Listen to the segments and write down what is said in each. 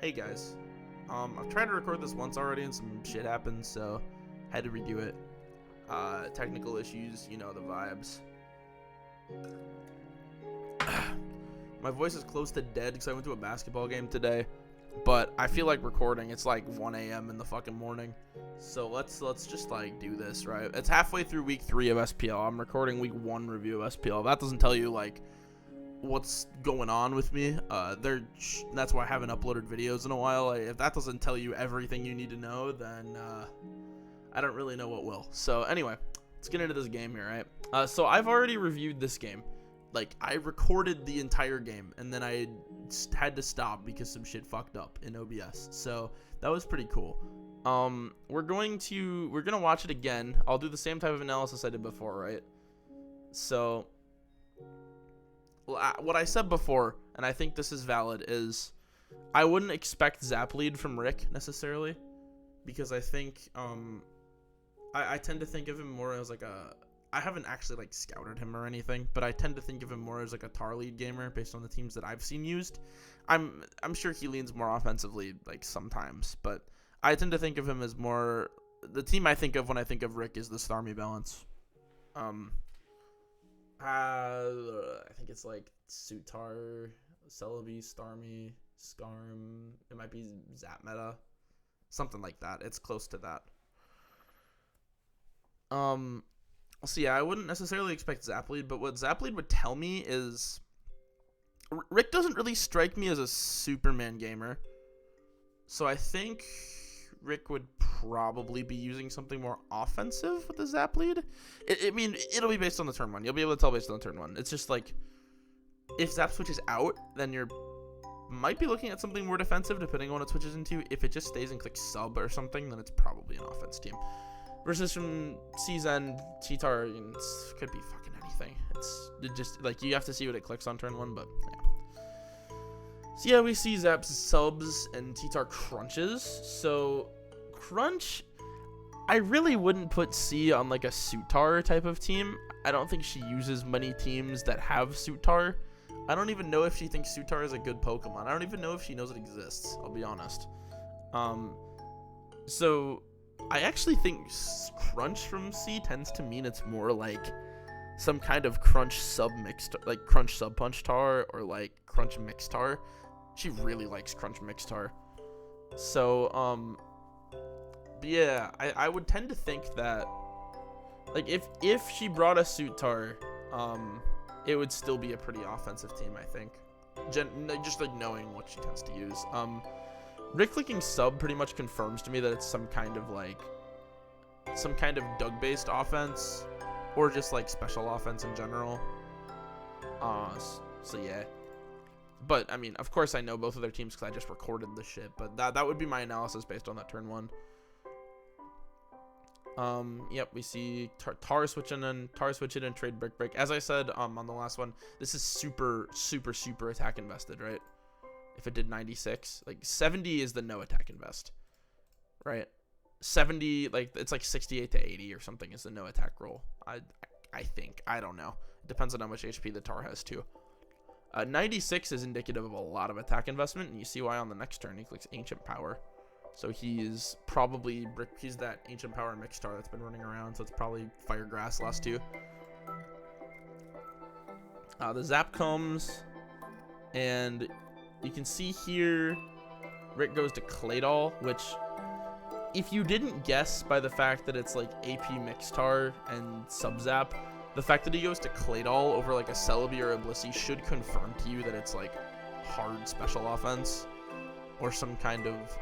Hey guys, I've tried to record this once already and some shit happened, so had to redo it. Technical issues, you know the vibes. My voice is close to dead because I went to a basketball game today, but I feel like recording. It's like 1 a.m. in the fucking morning, so let's just like do this, right? It's halfway through week 3 of SPL. I'm recording week 1 review of SPL. That doesn't tell you like what's going on with me. That's why I haven't uploaded videos in a while. If that doesn't tell you everything you need to know, then I don't really know what will. So anyway, let's get into this game here, right? So I've already reviewed this game. Like, I recorded the entire game, and then I had to stop because some shit fucked up in OBS. So that was pretty cool. We're gonna watch it again. I'll do the same type of analysis I did before, right? So what I said before, and I think this is valid, is I wouldn't expect Zap lead from Rick necessarily, because I think I tend to think of him more as like I haven't actually like scouted him or anything, but I tend to think of him more as like a tar lead gamer based on the teams that I've seen used. I'm sure he leans more offensively like sometimes, but I tend to think of him as more the team I think of when I think of Rick is the Starmie balance. I think it's like Sutar, Celebi, Starmie, Skarm. It might be Zap meta, something like that. It's close to that. So yeah, I wouldn't necessarily expect Zap lead, but what Zap lead would tell me is Rick doesn't really strike me as a Superman gamer. So I think Rick would probably be using something more offensive with the Zap lead. I mean, it'll be based on the turn one. You'll be able to tell based on the turn one. It's just like, if Zap switches out, then you're might be looking at something more defensive depending on what it switches into. If it just stays and clicks sub or something, then it's probably an offense team. Versus from Czen, T-Tar, it could be fucking anything. It just, like, you have to see what it clicks on turn one, but yeah. So yeah, we see Zap's subs and T-Tar crunches. So crunch, I really wouldn't put C on like a Sutar type of team. I don't think she uses many teams that have Sutar. I don't even know if she thinks Sutar is a good Pokemon. I don't even know if she knows it exists, I'll be honest. So I actually think crunch from C tends to mean it's more like some kind of crunch sub mixed, like crunch sub punch tar or like crunch mixed tar. She really likes crunch mixed tar. So but yeah, I would tend to think that like if she brought a Sutar, it would still be a pretty offensive team, I think. Just like knowing what she tends to use. Rick clicking sub pretty much confirms to me that it's some kind of Doug based offense or just like special offense in general. So yeah. But I mean, of course I know both of their teams because I just recorded the shit, but that would be my analysis based on that turn one. Yep, we see Tar switching and trade break. As I said on the last one, this is super attack invested, right? If it did 96, like 70 is the no attack invest, right? 70, like it's like 68 to 80 or something is the no attack roll. I think, I don't know. It depends on how much HP the Tar has too. 96 is indicative of a lot of attack investment, and you see why on the next turn he clicks Ancient Power. So he's probably he's that Ancient Power mixed Tar that's been running around, so it's probably Fire Grass last two. The Zap comes, and you can see here Rick goes to Claydol, which if you didn't guess by the fact that it's like AP Mixtar and Sub-Zap, the fact that he goes to Claydol over like a Celebi or a Blissey should confirm to you that it's like hard special offense or some kind of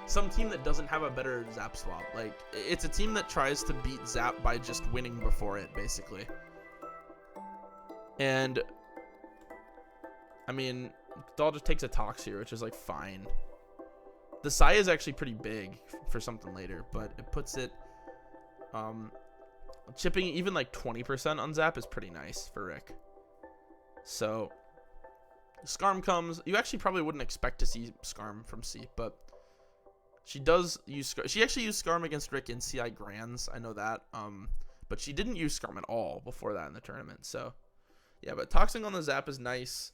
some team that doesn't have a better Zap swap. Like, it's a team that tries to beat Zap by just winning before it, basically. And I mean, Doll just takes a Tox here, which is like fine. The Sai is actually pretty big for something later, but it puts it chipping even like 20% on Zap is pretty nice for Rick. So Skarm comes. You actually probably wouldn't expect to see Skarm from C, but she does use she actually used Skarm against Rick in CI Grands, I know that. But she didn't use Skarm at all before that in the tournament. So yeah, but Toxing on the Zap is nice.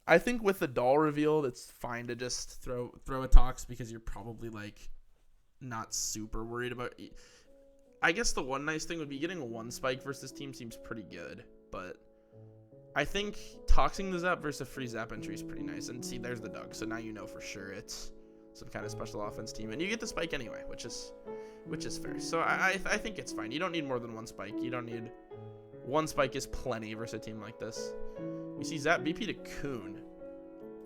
I think with the doll reveal, it's fine to just throw a Tox because you're probably like not super worried about. I guess the one nice thing would be getting a 1 spike versus team seems pretty good, but I think toxing the Zap versus a free Zap entry is pretty nice. And see, there's the Doug, so now you know for sure it's some kind of special offense team, and you get the spike anyway, which is fair. So I think it's fine. You don't need more than 1 spike. You don't need 1 spike is plenty versus a team like this. We see Zap BP to Coon.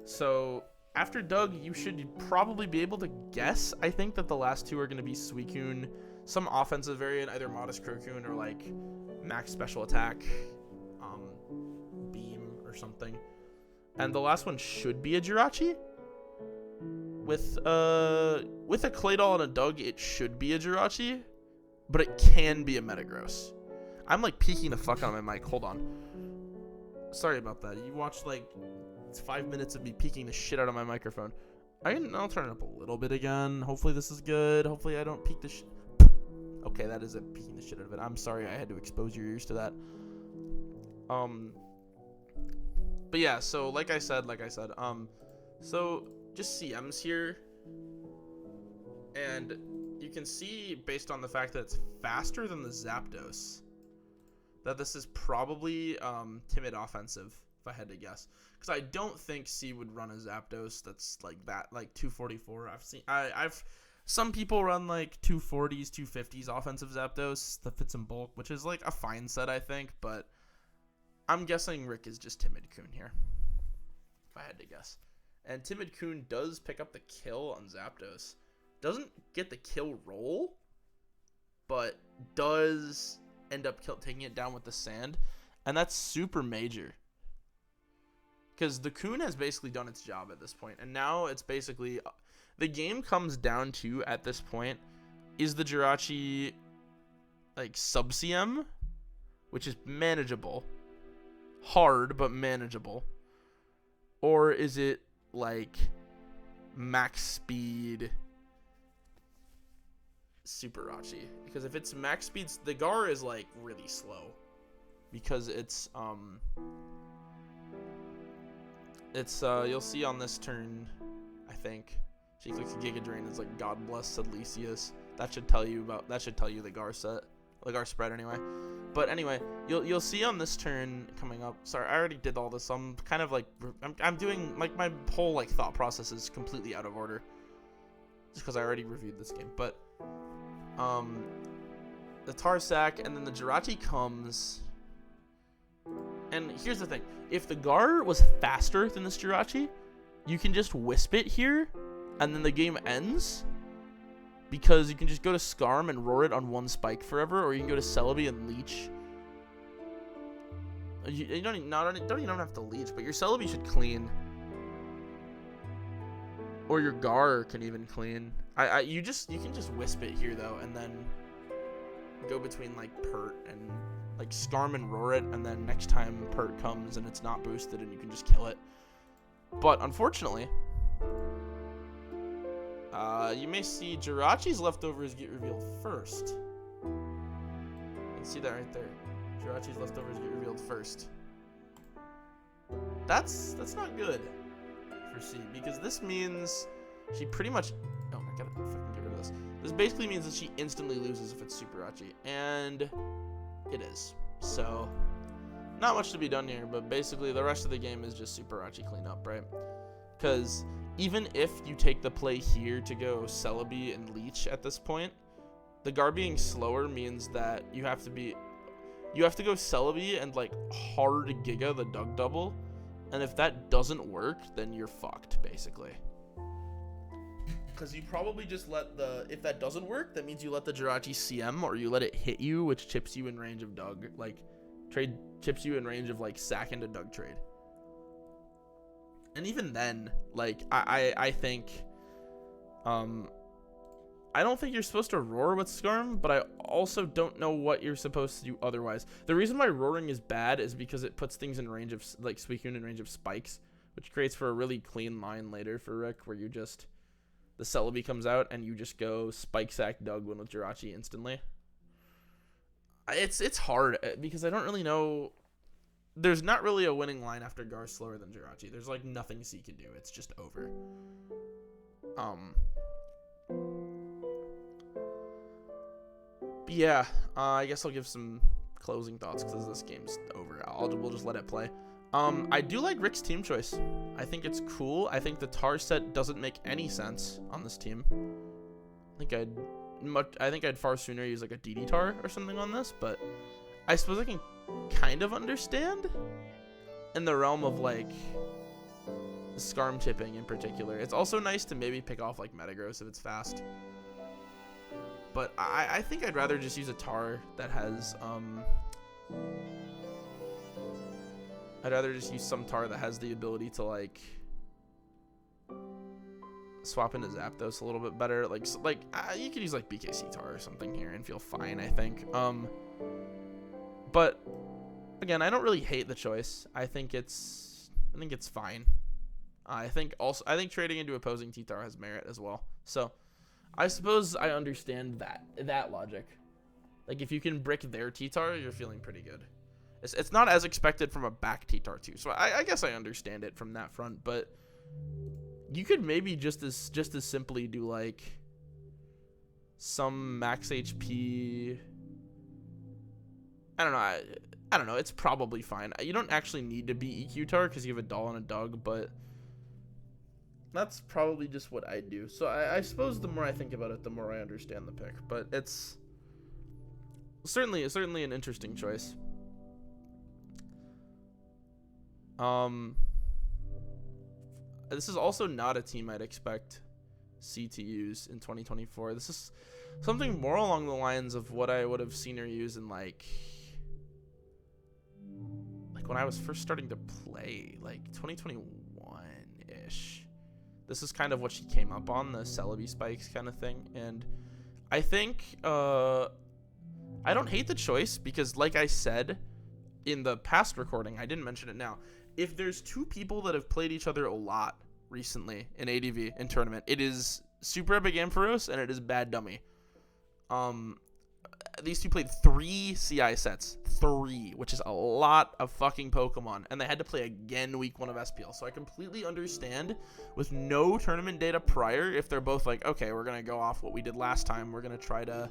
So after Doug, you should probably be able to guess. I think that the last 2 are going to be Suicune, some offensive variant, either Modest Crocoon or like max special attack, beam or something. And the last one should be a Jirachi. With a Claydol and a Doug, it should be a Jirachi, but it can be a Metagross. I'm like peeking the fuck out of my mic. Hold on. Sorry about that. You watched like 5 minutes of me peeking the shit out of my microphone. I'll turn it up a little bit again. Hopefully this is good. Hopefully I don't peek the shit. Okay, that is a peeking the shit out of it. I'm sorry I had to expose your ears to that. But yeah, so like I said, so just CMs here, and you can see based on the fact that it's faster than the Zapdos that this is probably timid offensive, if I had to guess, because I don't think C would run a Zapdos that's like that, like 244. I've some people run like 240s, 250s offensive Zapdos that fits in bulk, which is like a fine set, I think, but I'm guessing Rick is just Timid Coon here, if I had to guess. And Timid Coon does pick up the kill on Zapdos. Doesn't get the kill roll, but does end up taking it down with the sand. And that's super major, because the Coon has basically done its job at this point. And now it's basically, the game comes down to, at this point, is the Jirachi like sub-CM, which is manageable. Hard, but manageable. Or is it like max speed Super Rachi? Because if it's max speed, the Gar is like really slow, because it's you'll see on this turn, I think she clicks a Giga Drain. It's like God bless Sedlecious. That should tell you the Gar set, the Gar spread anyway. But anyway, you'll see on this turn coming up. Sorry, I already did all this. I'm kind of like I'm doing like my whole like thought process is completely out of order, just because I already reviewed this game. But the Tarsac and then the Jirachi comes. And here's the thing: if the Gar was faster than this Jirachi, you can just Wisp it here, and then the game ends. Because you can just go to Skarm and roar it on 1 spike forever, or you can go to Celebi and leech. You don't even have to leech, but your Celebi should clean. Or your Gar can even clean. You can just Wisp it here though, and then go between like Pert and like Skarm and roar it, and then next time Pert comes and it's not boosted, and you can just kill it. But unfortunately, you may see Jirachi's leftovers get revealed first. You can see that right there. Jirachi's leftovers get revealed first. That's not good for C, because this means she pretty much... Oh, I gotta fucking get rid of this. This basically means that she instantly loses if it's Super Rachi, and it is. So, not much to be done here, but basically the rest of the game is just Super Rachi cleanup, right? Because even if you take the play here to go Celebi and Leech at this point, the Gar being slower means that you have to go Celebi and like hard Giga the Doug double, and if that doesn't work, then you're fucked basically. Because you probably just if that doesn't work, that means you let the Jirachi CM, or you let it hit you, which chips you in range of Doug, like chips you in range of like Sack into Doug trade. And even then, like, I think, I don't think you're supposed to roar with Skarm, but I also don't know what you're supposed to do otherwise. The reason why roaring is bad is because it puts things in range of, like, Suicune in range of spikes, which creates for a really clean line later for Rick, where you just, the Celebi comes out, and you just go Spike Sack Doug win with Jirachi instantly. It's hard, because I don't really know there's not really a winning line after Gar's slower than Jirachi. There's like nothing C can do. It's just over. But yeah, I guess I'll give some closing thoughts because this game's over. We'll just let it play. I do like Rick's team choice. I think it's cool. I think the Tar set doesn't make any sense on this team. I think I'd far sooner use like a DD Tar or something on this, but I suppose I can kind of understand in the realm of like Skarm tipping in particular. It's also nice to maybe pick off like Metagross if it's fast. But I think I'd rather just use a Tar that has I'd rather just use some Tar that has the ability to like swap into Zapdos a little bit better. You could use like BKC Tar or something here and feel fine, I think. But again, I don't really hate the choice. I think it's fine. I think trading into opposing T-Tar has merit as well. So I suppose I understand that logic. Like if you can brick their T-Tar, you're feeling pretty good. It's not as expected from a back T-Tar too. So I guess I understand it from that front, but you could maybe just as simply do like some max HP. I don't know. It's probably fine. You don't actually need to be EQ Tar because you have a Doll and a Doug, but that's probably just what I do. So I suppose the more I think about it, the more I understand the pick. But it's certainly an interesting choice. This is also not a team I'd expect C to use in 2024. This is something more along the lines of what I would have seen her use in like when I was first starting to play, like 2021-ish. This is kind of what she came up on, the Celebi spikes kind of thing. And I think I don't hate the choice because, like I said in the past recording, I didn't mention it now. If there's two people that have played each other a lot recently in ADV in tournament, it is Super Big Ampharos and it is Bad Dummy. These two played 3 CI sets. 3, which is a lot of fucking Pokemon. And they had to play again week 1 of SPL. So I completely understand with no tournament data prior if they're both like, okay, we're going to go off what we did last time. We're going to try to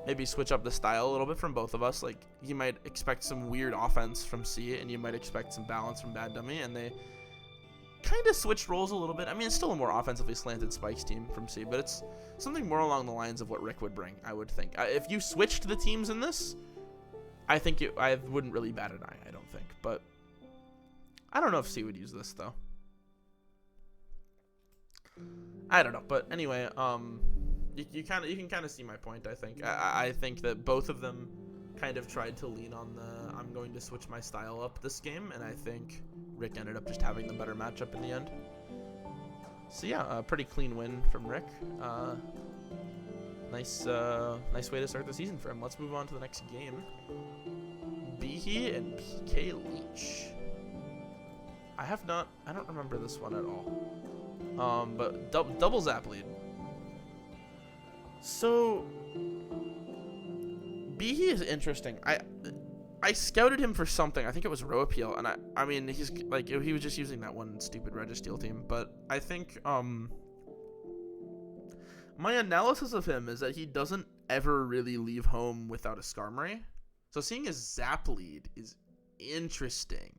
maybe switch up the style a little bit from both of us. Like, you might expect some weird offense from C, and you might expect some balance from Bad Dummy. And they kind of switched roles a little bit. I mean, it's still a more offensively slanted Spikes team from C, but it's something more along the lines of what Rick would bring, I would think. If you switched the teams in this, I think I wouldn't really bat an eye, I don't think. But I don't know if C would use this, though. I don't know. But anyway, you can kind of see my point, I think. I think that both of them kind of tried to lean on the I'm going to switch my style up this game, and I think Rick ended up just having the better matchup in the end. So yeah, a pretty clean win from Rick. Nice way to start the season for him. Let's move on to the next game. Behe and PK Leech. I don't remember this one at all. But double zap lead. So Behe is interesting. I scouted him for something. I think it was Row Appeal, and I mean he's like he was just using that one stupid Registeel team. But I think my analysis of him is that he doesn't ever really leave home without a Skarmory. So seeing his zap lead is interesting.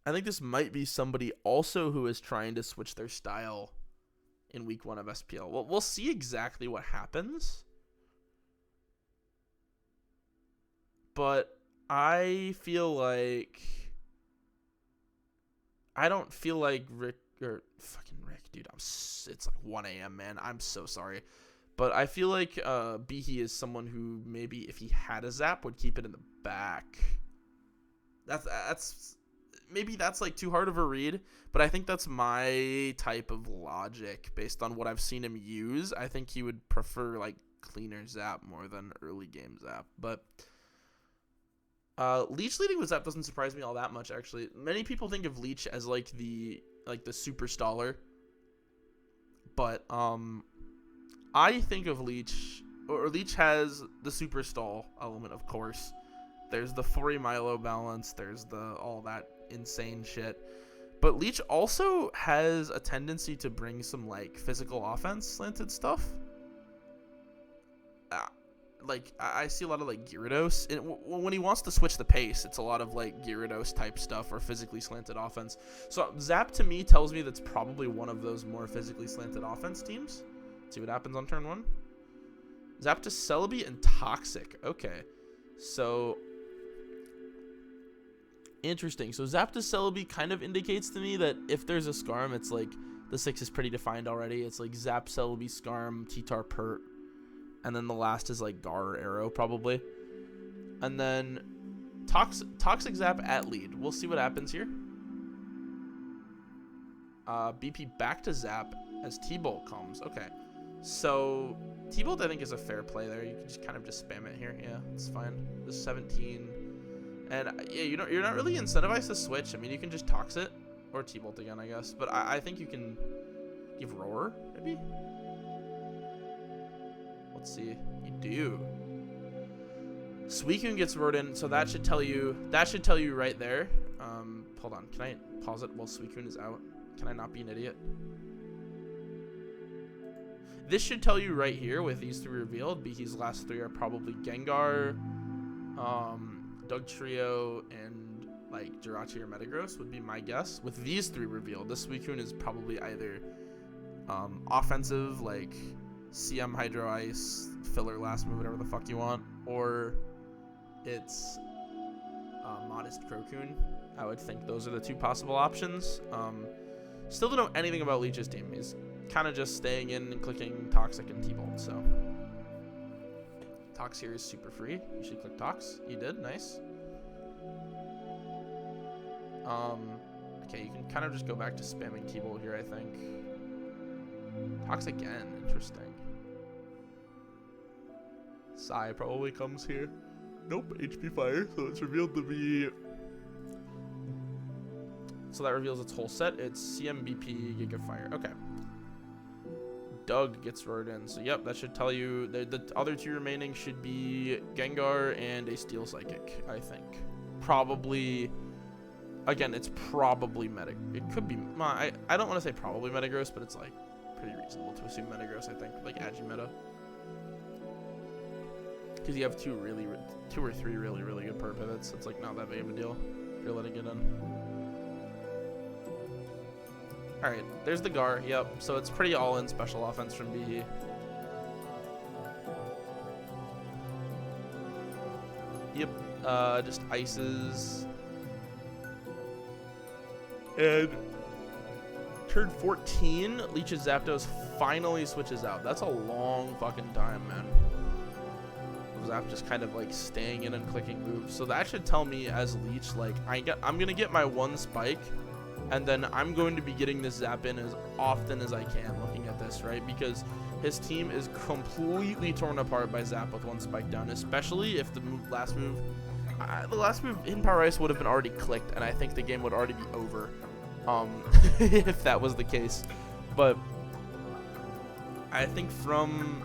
I think this might be somebody also who is trying to switch their style in week 1 of SPL. Well, we'll see exactly what happens. But I feel like I don't feel like Rick or fucking Rick, dude. It's like 1 a.m. man. I'm so sorry, but I feel like Behe is someone who maybe if he had a zap would keep it in the back. That's maybe that's like too hard of a read, but I think that's my type of logic based on what I've seen him use. I think he would prefer like cleaner zap more than early game zap, but. Leech leading with Zap doesn't surprise me all that much, actually. Many people think of Leech as like the super staller, but I think of Leech, or Leech has the super stall element, of course, There's the 40 Milo balance. There's the all that insane shit. But Leech also has a tendency to bring some like physical offense slanted stuff. Like I see a lot of like Gyarados. When he wants to switch the pace, it's a lot of like Gyarados type stuff or physically slanted offense. So Zap to me tells me that's probably one of those more physically slanted offense teams. Let's see what happens on turn 1. Zap to Celebi and Toxic. Okay, so interesting. So Zap to Celebi kind of indicates to me that if there's a Scarm, it's like the 6 is pretty defined already. It's like Zap, Celebi, Scarm, T-Tar, Pert. And then the last is like Gar or Arrow probably. And then Toxic Zap at lead. We'll see what happens here. BP back to Zap as T-Bolt comes. Okay. So T-Bolt I think is a fair play there. You can just kind of just spam it here. Yeah, it's fine. This 17. And yeah, you're not really incentivized to switch. I mean, you can just Tox it or T-Bolt again, I guess. But I think you can give Roar maybe. Let's see. You do. Suicune gets roared in, so that should tell you right there. Hold on. Can I pause it while Suicune is out? Can I not be an idiot? This should tell you right here with these 3 revealed. Bihi's last 3 are probably Gengar, Dugtrio, and like Jirachi or Metagross would be my guess. With these 3 revealed, this Suicune is probably either offensive, like CM Hydro Ice, filler last move, whatever the fuck you want, or it's Modest Crocoon. I would think those are the 2 possible options. Still don't know anything about Leech's team. He's kind of just staying in and clicking Toxic and T-Bolt, so. Tox here is super free. You should click Tox. You did, nice. Okay, you can kind of just go back to spamming T-Bolt here, I think. Tox again, interesting. Psy probably comes here. Nope, HP Fire, so it's revealed to be... So that reveals its whole set. It's CMBP, Giga Fire. Okay. Doug gets roared in. So, yep, that should tell you... The other 2 remaining should be Gengar and a Steel Psychic, I think. Probably... Again, it's probably Meta... It could be... I don't want to say probably Metagross, but it's, like, pretty reasonable to assume Metagross, I think. Like, Agimeta. Because you have 2 or 3 really, really good per pivots. It's, like, not that big of a deal if you're letting it in. Alright, there's the Gar, yep. So it's pretty all-in special offense from Bihi. Yep, just ices. And turn 14, Leech's Zapdos finally switches out. That's a long fucking time, man. Zap just kind of like staying in and clicking moves. So that should tell me as Leech, like, I'm gonna get my 1 spike. And then I'm going to be getting this Zap in as often as I can looking at this, right? Because his team is completely torn apart by Zap with 1 spike down, especially if the last move, Hidden Power Ice would have been already clicked, and I think the game would already be over if that was the case. But I think from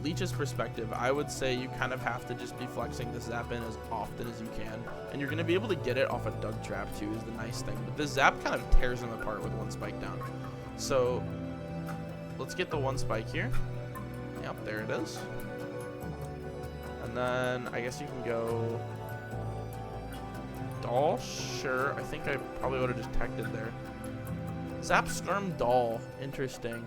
Leech's perspective, I would say you kind of have to just be flexing the Zap in as often as you can. And you're going to be able to get it off a Doug Trap too is the nice thing. But the Zap kind of tears him apart with 1 spike down. So let's get the 1 spike here. Yep, there it is. And then I guess you can go Doll. Sure, I think I probably would have just teched there. Zap Scarm Doll. Interesting.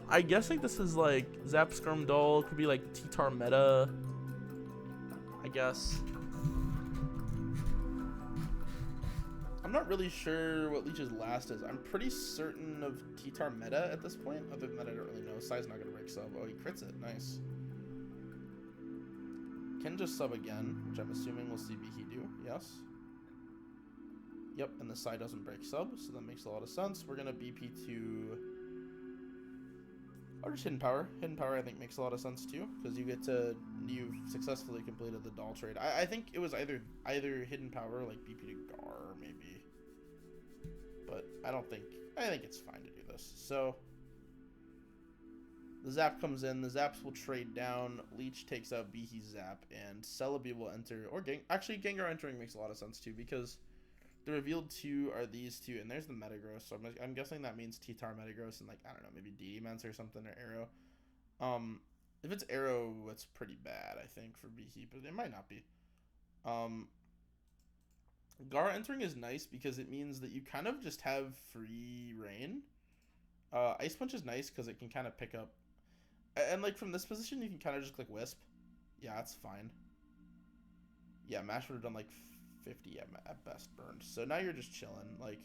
I guess like this is like Zap Scarm Doll, could be like T-Tar meta, I guess. I'm not really sure what Leech's last is. I'm pretty certain of T-Tar meta at this point. Other than that, I don't really know. Psy's not gonna break sub. Oh, he crits it. Nice. Can just sub again, which I'm assuming we'll see Bihi do. Yes. Yep, and the Psy doesn't break sub, so that makes a lot of sense. We're gonna BP to... Or just Hidden Power. Hidden Power I think makes a lot of sense too, because you've successfully completed the doll trade. I think it was either Hidden Power, like BP to Gar, maybe. But I think it's fine to do this. So The Zap comes in. The Zaps will trade down. Leech takes out Behe's Zap, and Celebi will enter. Or actually, Gengar entering makes a lot of sense too, because the revealed two are these two, and there's the Metagross. So I'm guessing that means T-Tar, Metagross, and like I don't know, maybe D-Mance or something, or Arrow. If it's Arrow, it's pretty bad, I think, for Behe, but it might not be. Gar entering is nice because it means that you kind of just have free reign. Ice Punch is nice because it can kind of pick up. And, like, from this position, you can kind of just click Wisp. Yeah, that's fine. Yeah, Mash would have done, like, 50 at best burned. So now you're just chilling. Like,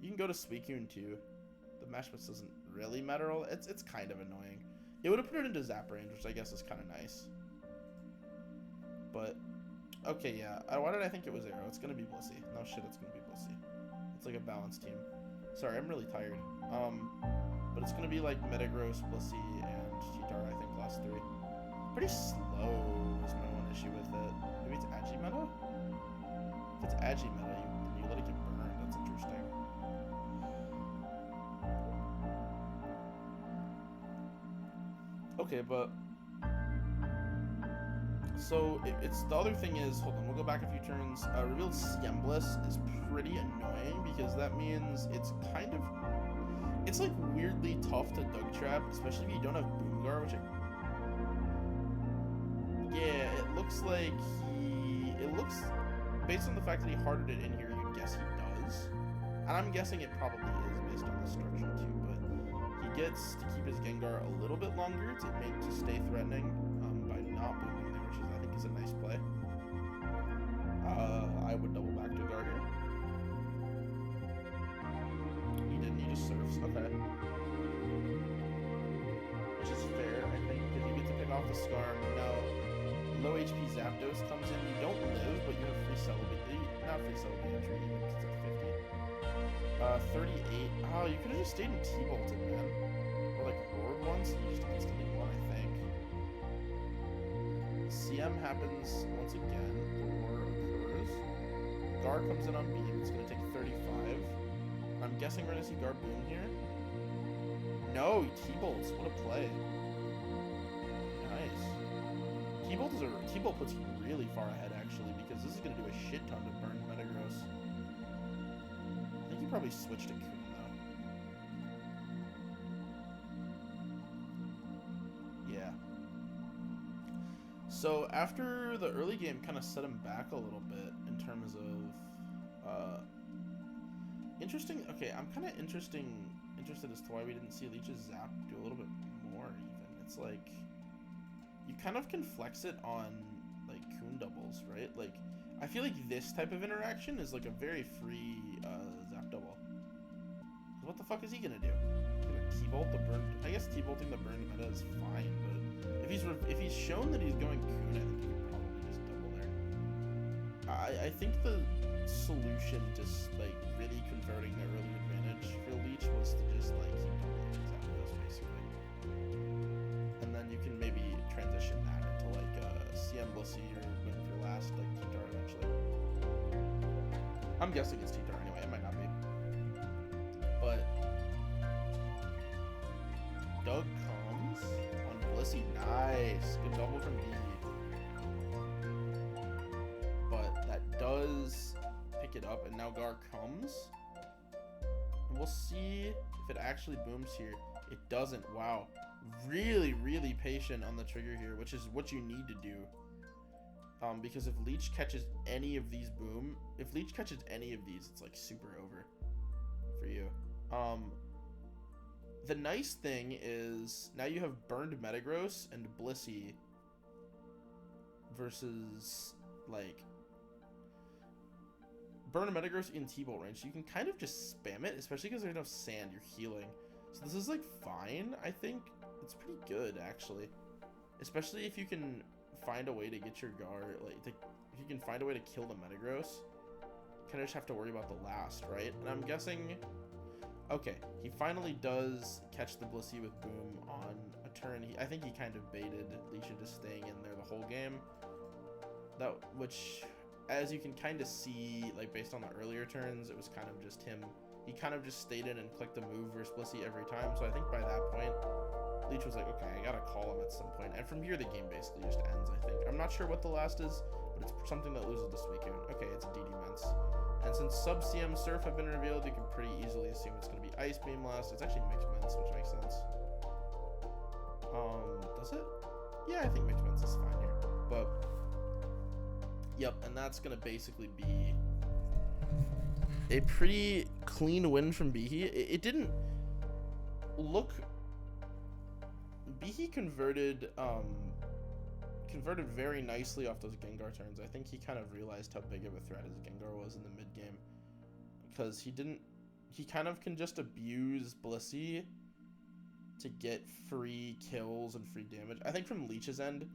you can go to Suicune, too. The Mash Blitz doesn't really matter. It's kind of annoying. It would have put it into Zap range, which I guess is kind of nice. But, okay, yeah. Why did I think it was Arrow? It's going to be Blissey. No shit, it's going to be Blissey. It's like a balanced team. Sorry, I'm really tired. But it's going to be like Metagross, Blissey, and T-Tar, I think, last three. Pretty slow is my one issue with it. Maybe it's Agi meta? If it's Agi meta, you let it get burned. That's interesting. Okay, but... So, it's the other thing is... Hold on, we'll go back a few turns. Revealed Stembliss is pretty annoying because that means it's kind of... It's like weirdly tough to Dug Trap, especially if you don't have Boomgar, which yeah, it looks like based on the fact that he hearted it in here, you'd guess he does. And I'm guessing it probably is based on the structure too, but he gets to keep his Gengar a little bit longer to stay threatening by not booming there, which I think is a nice play. I would double back to Gar here. Surfs, okay. Which is fair, I think, because you get to pick off the Scarf. Now, low HP Zapdos comes in. You don't live, but you have free Celebi. Not free Celebi entry, even because it's at 50. 38. Oh, you could have just stayed in T-Bolted, man. Or like Roared once, and you just instantly won, I think. CM happens once again. The Roar occurs. Gar comes in on Beam. It's going to take 35. I'm guessing we're going to see Gar Boom here. No, he T-Bolts. What a play. Nice. T-Bolt puts you really far ahead, actually, because this is going to do a shit ton to burn Metagross. I think he probably switched to Coon, though. Yeah. So, after the early game kind of set him back a little bit in terms of... Interesting. Okay, I'm kind of interested as to why we didn't see Leech's Zap do a little bit more. Even it's like you kind of can flex it on like Coon doubles, right? Like I feel like this type of interaction is like a very free Zap double. What the fuck is he gonna do? He's gonna T-Bolt the burn? I guess T-Bolting the burn meta is fine, but if he's shown that he's going Coon, I think he could probably just double there. I think the solution to like really converting the early advantage for Leech was to just like keep doubling his Zapdos basically, and then you can maybe transition that into like CM Blissey or win for last like T-Tar eventually. I'm guessing it's T-Tar anyway. It might not be, but Doug comes on Blissey. Nice, good double from B. But that does it up, and now Gar comes, and we'll see if it actually booms here. It doesn't. Wow, really patient on the trigger here, which is what you need to do, because if Leech catches any of these it's like super over for you. The nice thing is now you have burned Metagross and Blissey versus like burn a Metagross in T-Bolt range, so you can kind of just spam it, especially because there's no sand, you're healing. So this is like fine, I think. It's pretty good, actually. Especially if you can find a way to get your Gar, like, if you can find a way to kill the Metagross. Kind of just have to worry about the last, right? And I'm guessing... Okay, he finally does catch the Blissey with Boom on a turn. I think he kind of baited Leech into staying in there the whole game. Which... As you can kind of see, like based on the earlier turns, it was kind of just him he kind of just stayed in and clicked the move versus Blissey every time. So I think by that point, Leech was like, okay, I gotta call him at some point. And from here, the game basically just ends, I think. I'm not sure what the last is, but it's something that loses this weekend. Okay, it's DD Ments. And since Sub CM Surf have been revealed, you can pretty easily assume it's going to be Ice Beam last. It's actually Mixed Ments, which makes sense. Does it? Yeah, I think Mixed Ments is fine here. But, yep, and that's going to basically be a pretty clean win from Behe. It didn't look... Behe converted very nicely off those Gengar turns. I think he kind of realized how big of a threat his Gengar was in the mid game, because he kind of can just abuse Blissey to get free kills and free damage. I think from Leech's end,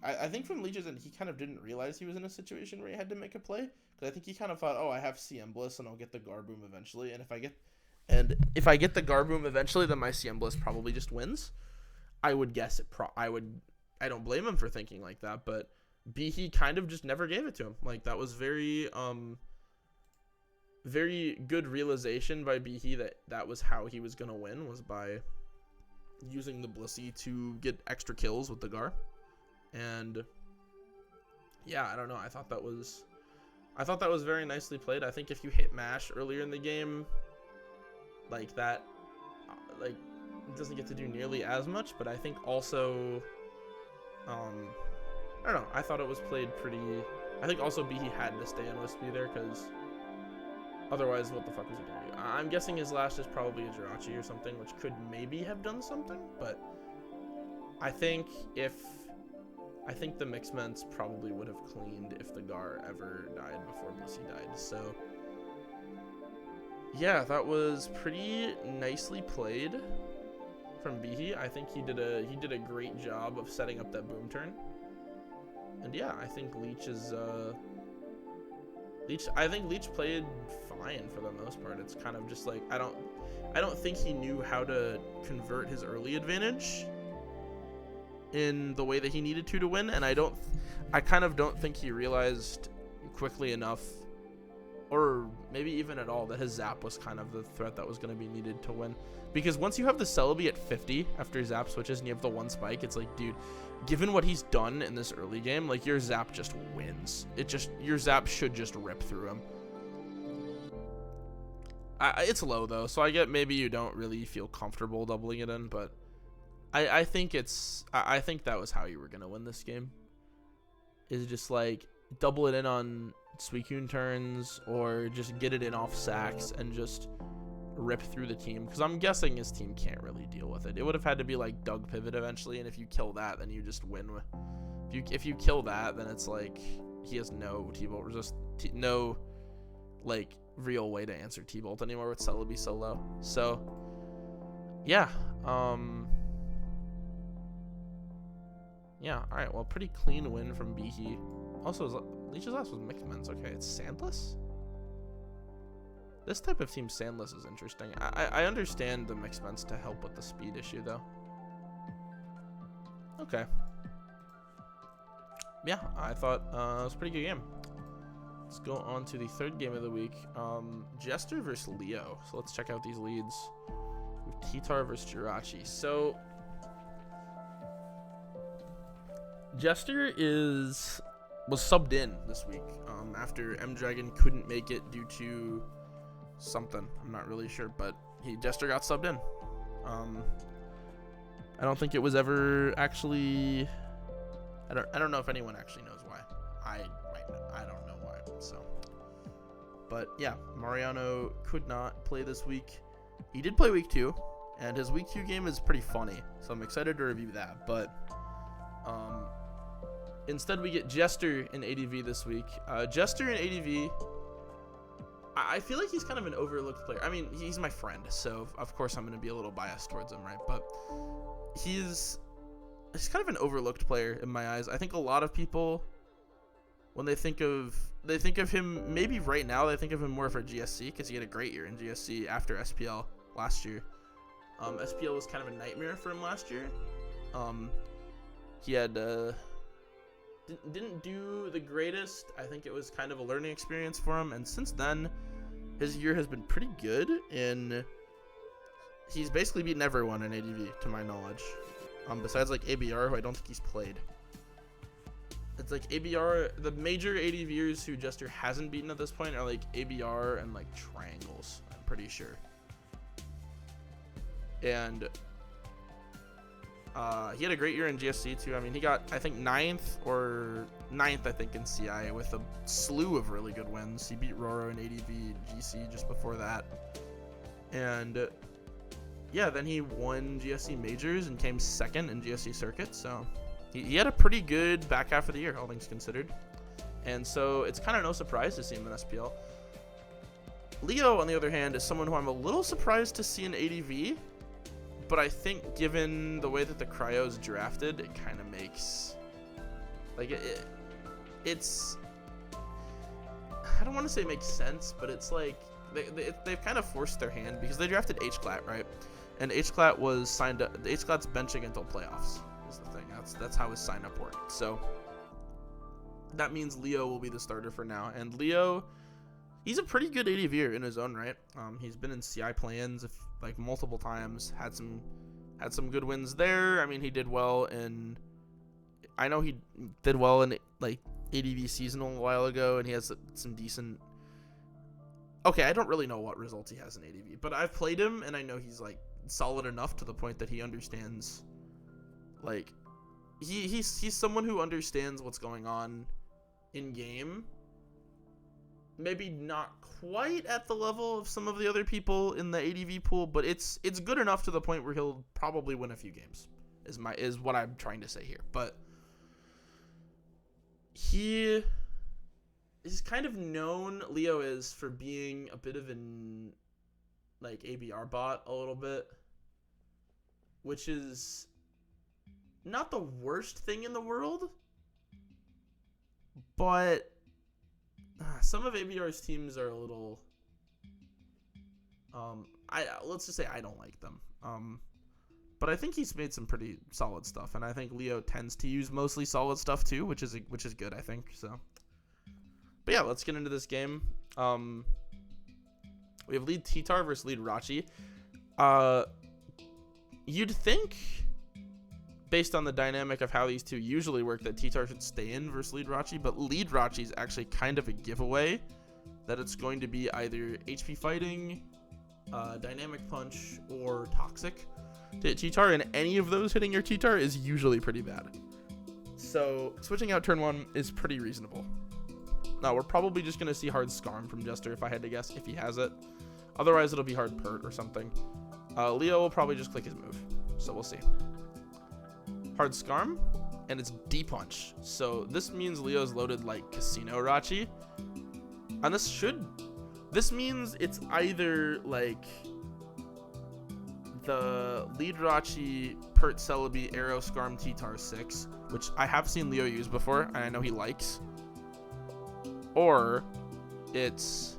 he kind of didn't realize he was in a situation where he had to make a play, because I think he kind of thought, oh, I have CM Bliss and I'll get the Garboom eventually, and if I get the Garboom eventually, then my CM Bliss probably just wins. I would guess I don't blame him for thinking like that, but Behe kind of just never gave it to him. Like, that was very good realization by Behe that was how he was going to win, was by using the Blissey to get extra kills with the Gar. And yeah, I don't know. I thought that was very nicely played. I think if you hit mash earlier in the game, like that, like, it doesn't get to do nearly as much, but I think also, I don't know, I thought it was played pretty. I think also Behe had to stay on Wispy there, because otherwise, what the fuck was he gonna do? I'm guessing his last is probably a Jirachi or something, which could maybe have done something, but I think the Mixed Ments probably would have cleaned if the Gar ever died before Blissey died. So yeah, that was pretty nicely played from Behe. I think he did a great job of setting up that boom turn. And yeah, I think Leech played fine for the most part. It's kind of just like, I don't think he knew how to convert his early advantage in the way that he needed to win, and I kind of don't think he realized quickly enough, or maybe even at all, that his Zap was kind of the threat that was going to be needed to win. Because once you have the Celebi at 50 after Zap switches and you have the one spike, it's like, dude, given what he's done in this early game, like, your Zap just wins. Your Zap should just rip through him. It's low though, so I get maybe you don't really feel comfortable doubling it in, but I think that was how you were going to win this game. Is just like double it in on Suicune turns, or just get it in off sacks and just rip through the team, because I'm guessing his team can't really deal with it. It would have had to be like Doug Pivot eventually, and if you kill that, then you just win. If you kill that, then it's like he has no T-Bolt resist, no like real way to answer T-Bolt anymore with Celebi so low. So yeah, yeah, all right, well, pretty clean win from Behe. Also, Leech's last was Mixed Ments. Okay, it's Sandless? This type of team, Sandless, is interesting. I understand the Mixed Ments to help with the speed issue, though. Okay. Yeah, I thought it was a pretty good game. Let's go on to the third game of the week. Jester versus Leo. So let's check out these leads. We have T-Tar versus Jirachi. So Jester was subbed in this week after M-Dragon couldn't make it due to something. I'm not really sure, but Jester got subbed in. I don't think it was ever actually. I don't know if anyone actually knows why. I might know. I don't know why. So, but yeah, Mariano could not play this week. He did play week 2, and his week 2 game is pretty funny. So I'm excited to review that. But instead, we get Jester in ADV this week. Jester in ADV, I feel like he's kind of an overlooked player. I mean, he's my friend, so of course I'm going to be a little biased towards him, right? But he's kind of an overlooked player in my eyes. I think a lot of people, when they think of him, maybe right now they think of him more for GSC, because he had a great year in GSC after SPL last year. SPL was kind of a nightmare for him last year. He had didn't do the greatest. I think it was kind of a learning experience for him, and since then his year has been pretty good, and he's basically beaten everyone in ADV, to my knowledge. Besides, like, ABR, who I don't think he's played. It's like ABR, the major ADVers who Jester hasn't beaten at this point are, like, ABR and, like, Triangles, I'm pretty sure. And he had a great year in GSC, too. I mean, he got, I think, 9th, I think, in CI with a slew of really good wins. He beat Roro in ADV and GC just before that. And yeah, then he won GSC Majors and came 2nd in GSC Circuit. So he had a pretty good back half of the year, all things considered. And so it's kind of no surprise to see him in SPL. Leo, on the other hand, is someone who I'm a little surprised to see in ADV. But I think given the way that the Cryo's drafted, it kind of makes... Like, it's... I don't want to say it makes sense, but it's like... They've kind of forced their hand because they drafted HCLAT, right? And HCLAT was signed up... HCLAT's benching until playoffs is the thing. That's how his sign-up worked. So that means Leo will be the starter for now. And Leo, he's a pretty good ADVer in his own right. He's been in CI plans like multiple times. Had some good wins there. I mean, he did well in... I know he did well in like ADV seasonal a while ago, and he has some decent... Okay, I don't really know what results he has in ADV, but I've played him, and I know he's like solid enough to the point that he understands. Like, he's someone who understands what's going on in game. Maybe not quite at the level of some of the other people in the ADV pool, but it's good enough to the point where he'll probably win a few games. Is what I'm trying to say here, but he is kind of known, Leo is, for being a bit of an like ABR bot a little bit, which is not the worst thing in the world, but some of ABR's teams are a little let's just say I don't like them. But I think he's made some pretty solid stuff, and I think Leo tends to use mostly solid stuff too, which is good, I think. So, but yeah, let's get into this game. We have lead T-Tar versus lead Rachi. You'd think, based on the dynamic of how these two usually work, that T-Tar should stay in versus lead Rachi, but lead Rachi is actually kind of a giveaway that it's going to be either HP fighting, dynamic punch, or toxic. To T-Tar, and any of those hitting your T-Tar is usually pretty bad. So switching out turn 1 is pretty reasonable. Now we're probably just going to see hard Scarm from Jester if I had to guess, if he has it. Otherwise it'll be hard Pert or something. Leo will probably just click his move, so we'll see. Hard Scarm, and it's D-Punch. So this means Leo's loaded like Casino Rachi. And this means it's either like the lead Rachi, Pert Celebi, Arrow, Scarm, T-Tar 6, which I have seen Leo use before, and I know he likes. Or it's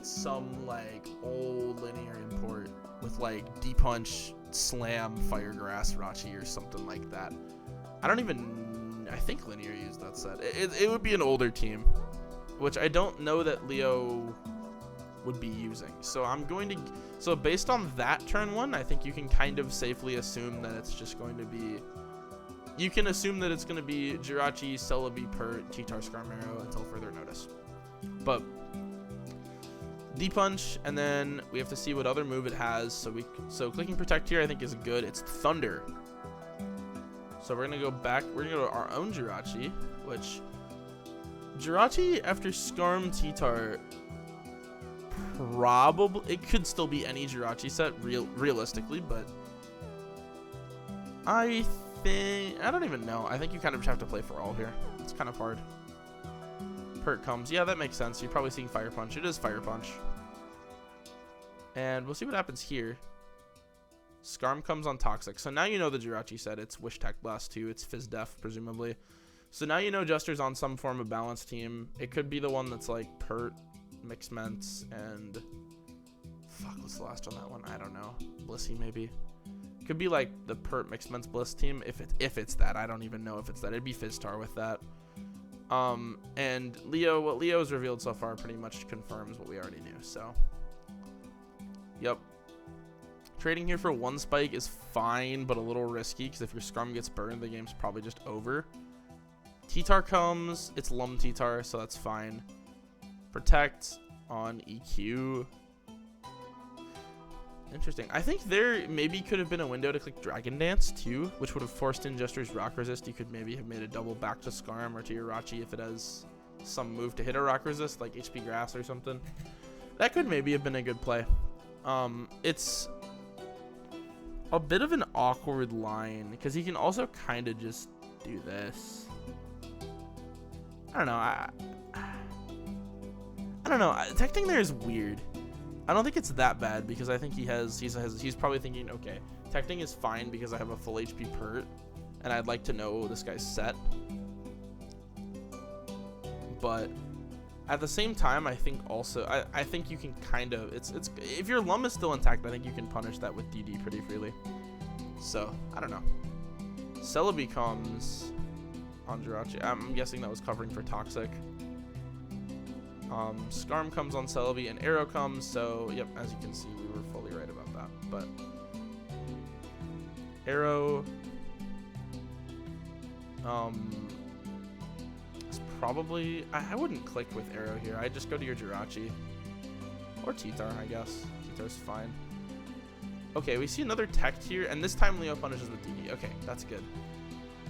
some like old linear import with like D-Punch, Slam, Firegrass, Rachi, or something like that. I think Linear used that set. It would be an older team, which I don't know that Leo would be using. So based on that turn 1, I think you can kind of safely assume that it's just going to be, you can assume that it's going to be Jirachi, Celebi, Pert, T-Tar, Scarm, Arrow until further notice. But D-Punch, and then we have to see what other move it has. So clicking Protect here I think is good. It's Thunder. So we're going to go back. We're going to go to our own Jirachi, which Jirachi after Scarm, T-Tar, probably, it could still be any Jirachi set realistically, but I don't even know. I think you kind of just have to play for all here. It's kind of hard. Pert comes. Yeah, that makes sense. You're probably seeing Fire Punch. It is Fire Punch. And we'll see what happens here. Scarm comes on Toxic. So now you know the Jirachi set. It's Wish Tech Blast 2. It's Fizz Def, presumably. So now you know Jester's on some form of balance team. It could be the one that's like Pert, Mixed Ments, and fuck, what's the last on that one? I don't know. Blissey, maybe. Could be like the Pert, Mixed Ments, Bliss team. If it's that, I don't even know if it's that. It'd be Fizztar with that. And Leo, what Leo's revealed so far pretty much confirms what we already knew. So, yep. Trading here for 1 spike is fine, but a little risky because if your Scrum gets burned, the game's probably just over. T-Tar comes. It's Lum T-Tar, so that's fine. Protect on EQ. Interesting. I think there maybe could have been a window to click Dragon Dance too, which would have forced in Jester's Rock Resist. You could maybe have made a double back to Skarm or to Irachi if it has some move to hit a Rock Resist, like HP Grass or something. That could maybe have been a good play. It's a bit of an awkward line because he can also kind of just do this. I don't know. I don't know. Texting there is weird. I don't think it's that bad because I think he's probably thinking, okay, Techting is fine because I have a full HP Pert, and I'd like to know this guy's set. But at the same time, I think also I think you can kind of it's if your Lum is still intact, I think you can punish that with DD pretty freely. So I don't know. Celebi comes on Jirachi. I'm guessing that was covering for Toxic. Skarm comes on Celebi and Arrow comes, so yep, as you can see, we were fully right about that. But Arrow is probably I wouldn't click with Arrow here. I'd just go to your Jirachi or T-Tar, I guess. T-Tar's fine. Okay, we see another Tech here, and this time Leo punishes with DD. Okay, that's good.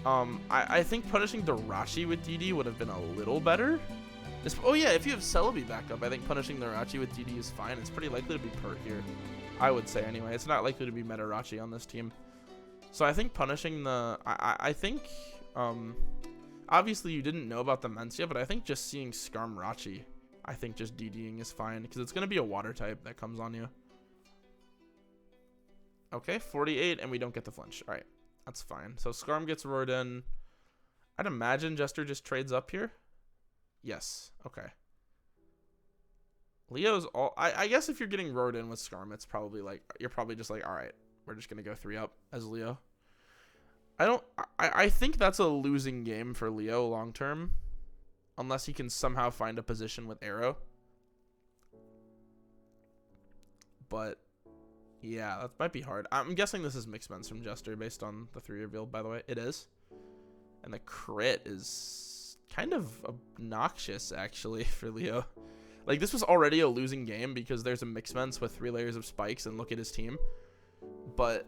I think punishing Darachi with DD would have been a little better. Oh yeah, if you have Celebi back up, I think punishing the Irachi with DD is fine. It's pretty likely to be Pert here, I would say anyway. It's not likely to be Meta Irachi on this team. So I think punishing the... I think... obviously you didn't know about the Mencia, but I think just seeing Skarm Irachi, I think just DDing is fine, because it's going to be a water type that comes on you. Okay, 48, and we don't get the flinch. Alright, that's fine. So Skarm gets roared in. I'd imagine Jester just trades up here. Yes. Okay. Leo's all... I guess if you're getting roared in with Skarm, it's probably like... You're probably just like, alright, we're just going to go 3 up as Leo. I think that's a losing game for Leo long term. Unless he can somehow find a position with Arrow. But... yeah, that might be hard. I'm guessing this is mixed mens from Jester based on the 3 revealed, by the way. It is. And the crit is... kind of obnoxious actually for Leo. Like this was already a losing game because there's a mix mens with 3 layers of spikes and look at his team. But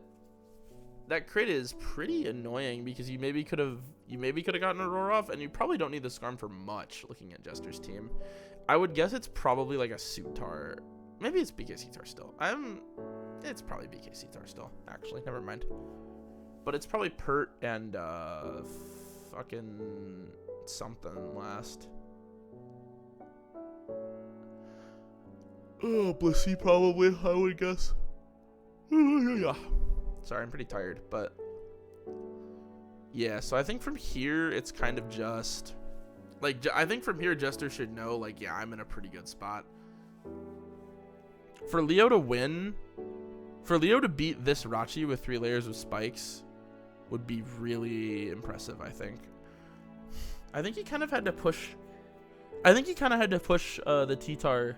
that crit is pretty annoying because you maybe could have gotten a roar off, and you probably don't need the Skarm for much looking at Jester's team. I would guess it's probably like a Suitar. Maybe it's BKC-Tar still. It's probably BKC-Tar still, actually. Never mind. But it's probably Pert and fucking something last. Oh, Blissey probably, I would guess. Sorry, I'm pretty tired, but yeah, so I think from here it's kind of just like, I think from here Jester should know, like, yeah, I'm in a pretty good spot. For Leo to win, for Leo to beat this Rachi with 3 layers of spikes would be really impressive, I think. I think he kind of had to push. I think he kind of had to push the T-Tar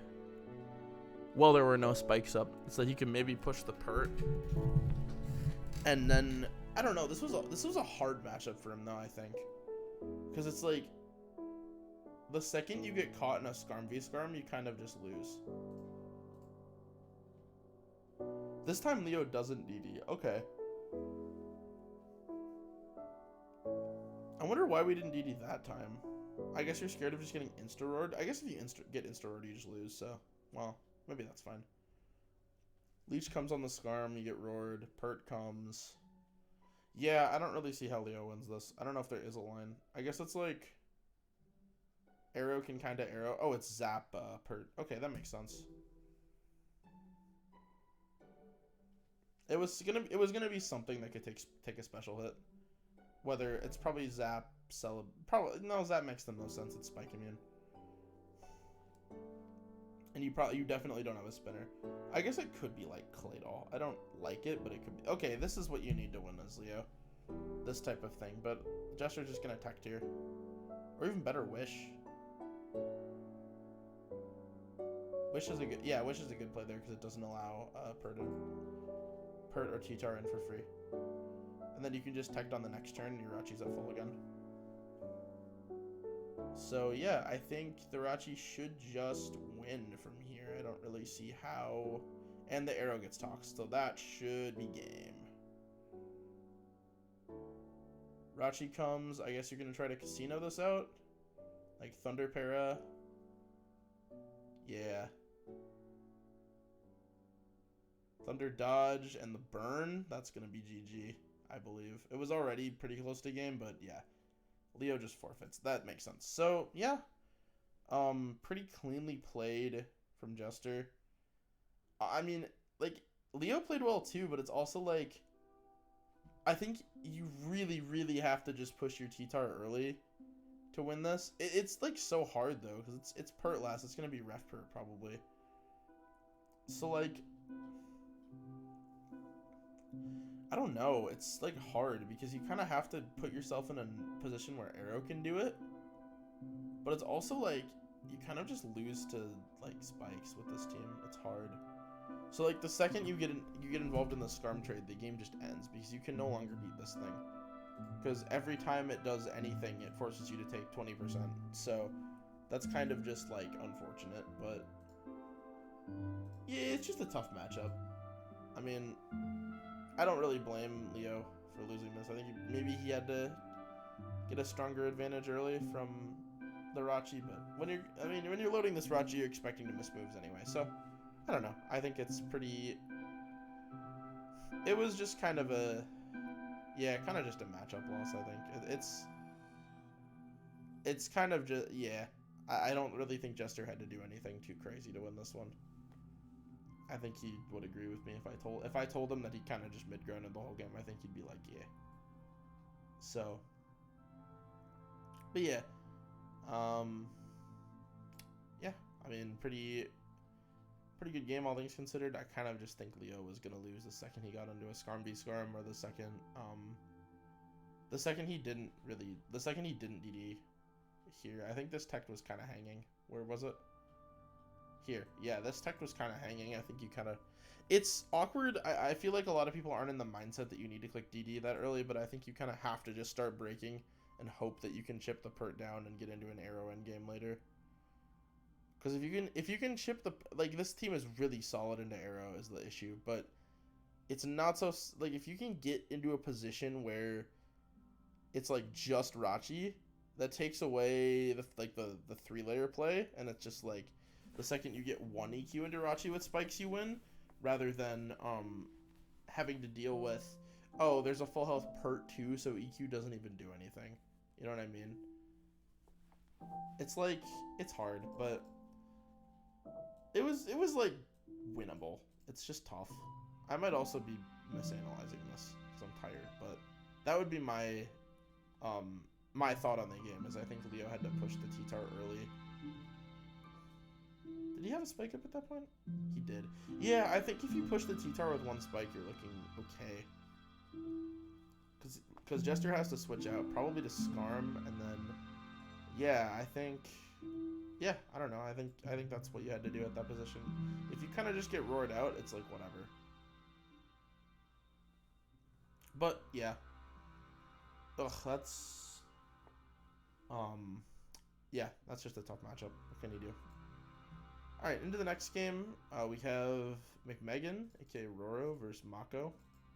while there were no spikes up, so that he could maybe push the Pert. And then I don't know. This was a hard matchup for him though. I think because it's like the second you get caught in a Skarm v Skarm, you kind of just lose. This time Leo doesn't DD. Okay. I wonder why we didn't DD that time. I guess you're scared of just getting insta-roared. I guess if you get insta-roared, you just lose, so... well, maybe that's fine. Leech comes on the Skarm, you get roared. Pert comes. Yeah, I don't really see how Leo wins this. I don't know if there is a line. I guess it's like... Arrow can kind of arrow... oh, it's Zap Pert. Okay, that makes sense. It was gonna be something that could take a special hit. Whether it's probably Zap, no, Zap makes the most sense. It's Spike Immune. And you definitely don't have a spinner. I guess it could be like Claydol. I don't like it, but it could be. Okay, this is what you need to win as Leo. This type of thing. But Jester's just gonna tech tier. Or even better, Wish. Wish is a good play there because it doesn't allow Pert or T-Tar in for free. And then you can just tech on the next turn and your Rachi's at full again. So yeah, I think the Rachi should just win from here. I don't really see how. And the arrow gets toxed, so that should be game. Rachi comes. I guess you're gonna try to casino this out, like Thunder Para. Yeah. Thunder dodge and the burn. That's gonna be GG, I believe. It was already pretty close to game, but yeah. Leo just forfeits. That makes sense. So yeah, pretty cleanly played from Jester. I mean, like, Leo played well too, but it's also like, I think you really, really have to just push your T-Tar early to win this. It's like so hard though, because it's Pert last. It's gonna be Ref Pert probably. So like, I don't know. It's like hard because you kind of have to put yourself in a position where Arrow can do it, but it's also like you kind of just lose to like spikes with this team. It's hard. So like the second you get involved in the Skarm trade, the game just ends because you can no longer beat this thing. Because every time it does anything, it forces you to take 20%. So that's kind of just like unfortunate, but yeah, it's just a tough matchup. I mean, I don't really blame Leo for losing this. I think maybe he had to get a stronger advantage early from the Rachi, but when you're loading this Rachi, you're expecting to miss moves anyway. So I don't know. I think it's pretty. It was just kind of just a matchup loss. I think it's kind of just I don't really think Jester had to do anything too crazy to win this one. I think he would agree with me if I told him that he kind of just mid-grounded the whole game. I think he'd be like, yeah. So, but yeah, yeah. I mean, pretty good game, all things considered. I kind of just think Leo was gonna lose the second he got into a Skarm v Skarm, or the second he didn't DD here. I think this tech was kind of hanging. Where was it? Here. Yeah, this tech was kind of hanging. I think you kind of... It's awkward. I feel like a lot of people aren't in the mindset that you need to click DD that early, but I think you kind of have to just start breaking and hope that you can chip the Pert down and get into an arrow endgame later. Because if you can chip the... Like, this team is really solid into arrow is the issue, but it's not so... Like, if you can get into a position where it's, like, just Rachi, that takes away, the 3-layer play, and it's just, like... The second you get one EQ into Rachi with spikes, you win, rather than having to deal with, oh, there's a full health Pert too, so EQ doesn't even do anything. You know what I mean? It's like, it's hard, but it was like winnable. It's just tough. I might also be misanalyzing this because I'm tired, but that would be my my thought on the game. Is I think Leo had to push the T-Tar early. Did he have a spike up at that point? He did. Yeah, I think if you push the T-Tar with one spike, you're looking okay. Because Jester has to switch out, probably to Skarm, and then... Yeah, I think... Yeah, I don't know. I think that's what you had to do at that position. If you kind of just get roared out, it's like, whatever. But, yeah. Ugh, that's... Yeah, that's just a tough matchup. What can you do? Alright, into the next game, we have McMegan, aka Roro, versus Mako.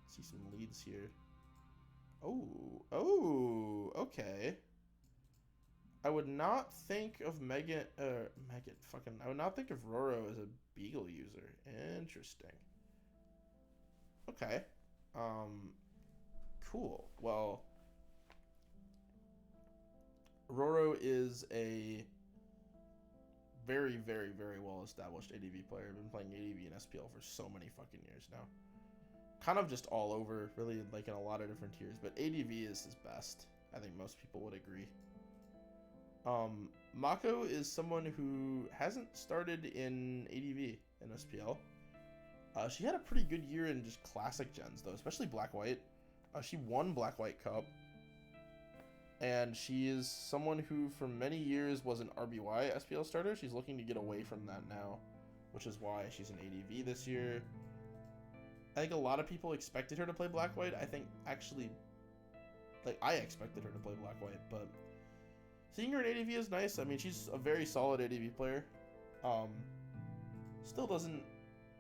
See some leads here. Oh, okay. I would not think of I would not think of Roro as a Beagle user. Interesting. Okay. Cool. Well, Roro is a very, very, very well-established ADV player. I've been playing ADV and SPL for so many fucking years now. Kind of just all over, really, like in a lot of different tiers. But ADV is his best. I think most people would agree. Mako is someone who hasn't started in ADV in SPL. She had a pretty good year in just classic gens, though, especially Black-White. She won Black-White Cup. And she is someone who for many years was an RBY SPL starter. She's looking to get away from that now, which is why she's an ADV this year. I think a lot of people expected her to play Black-White. I think actually, like, I expected her to play Black-White, but seeing her in ADV is nice. I mean, she's a very solid ADV player.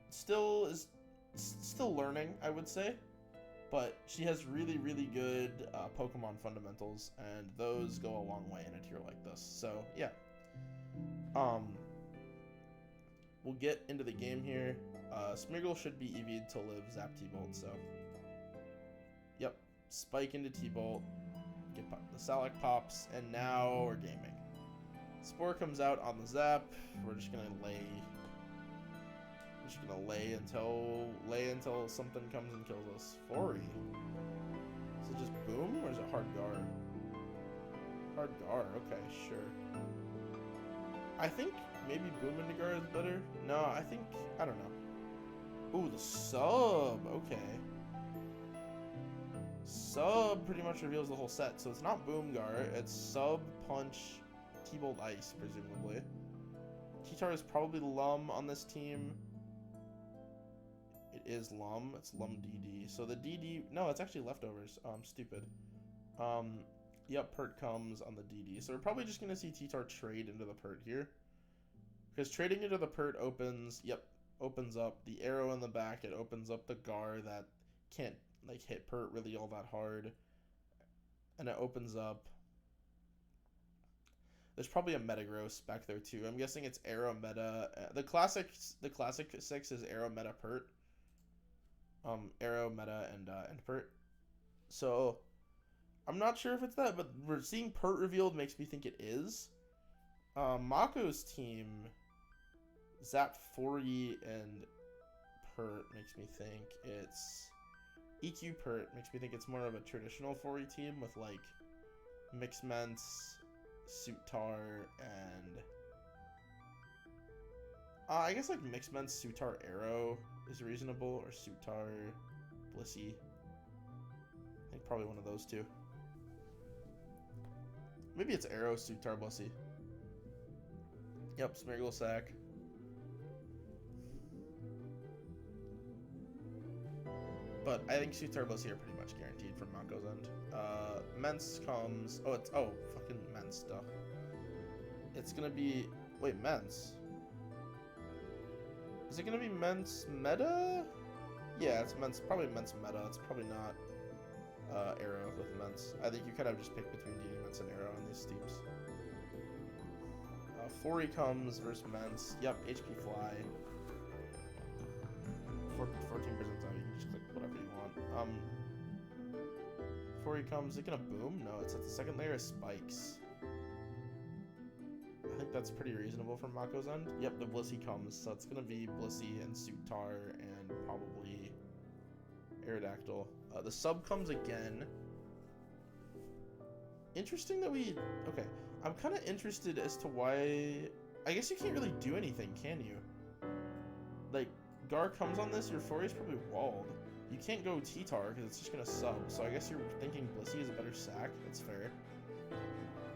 Still learning, I would say, but she has really, really good Pokemon fundamentals, and those go a long way in a tier like this. So yeah, we'll get into the game here. Smeargle should be EV'd to live Zap T-Bolt, so yep, spike into T-Bolt, get the Salac pops, and now we're gaming. Spore comes out on the Zap. We're just gonna lay. We're just gonna lay until something comes and kills us. Fori. Is it just boom or is it hard guard? Hard guard. Okay, sure. I think maybe boom into guard is better. No, I don't know. Ooh, the sub. Okay. Sub pretty much reveals the whole set. So it's not boom guard. It's sub, punch, T-Bolt ice, presumably. T-Tar is probably Lum on this team. It is Lum. It's Lum DD. So the DD... No, it's actually leftovers. I'm stupid. Yep, Pert comes on the DD. So we're probably just going to see T-Tar trade into the Pert here. Because trading into the Pert opens up the arrow in the back. It opens up the Gar that can't like hit Pert really all that hard. And it opens up... There's probably a Metagross back there too. I'm guessing it's Arrow Meta. The classic 6 is Arrow Meta Pert. Arrow Meta and Pert. So I'm not sure if it's that, but we're seeing Pert revealed makes me think it is. Mako's team, Zap 40 and Pert makes me think it's EQ Pert makes me think it's more of a traditional 40 team with like Mixments, Sutar, and I guess like Mixments, Sutar, Arrow is reasonable, or Sutar, Blissey. I think probably one of those two. Maybe it's Arrow, Sutar, Blissey. Yep, Smeargle sack. But I think Sutar, Blissey are pretty much guaranteed from Mako's end. Mence comes. Oh, fucking Mence stuff. It's gonna be. Wait, Mence. Is it gonna be Mence Meta? Yeah, it's Mence. Probably Mence Meta. It's probably not Arrow with Mence. I think you kind of just pick between DD Mence and Arrow on these teams. Fori comes versus Mence. Yep, HP Fly. 14% out. You can just click whatever you want. Before he comes, is it gonna boom? No, it's at the second layer of spikes. I think that's pretty reasonable from Mako's end. Yep, the Blissey comes, so it's gonna be Blissey and Sutar and probably Aerodactyl. The sub comes again. Interesting that we... Okay, I'm kind of interested as to why... I guess you can't really do anything, can you? Like, Gar comes on this, your Fori's probably walled. You can't go T-Tar because it's just going to sub, so I guess you're thinking Blissey is a better sack. That's fair.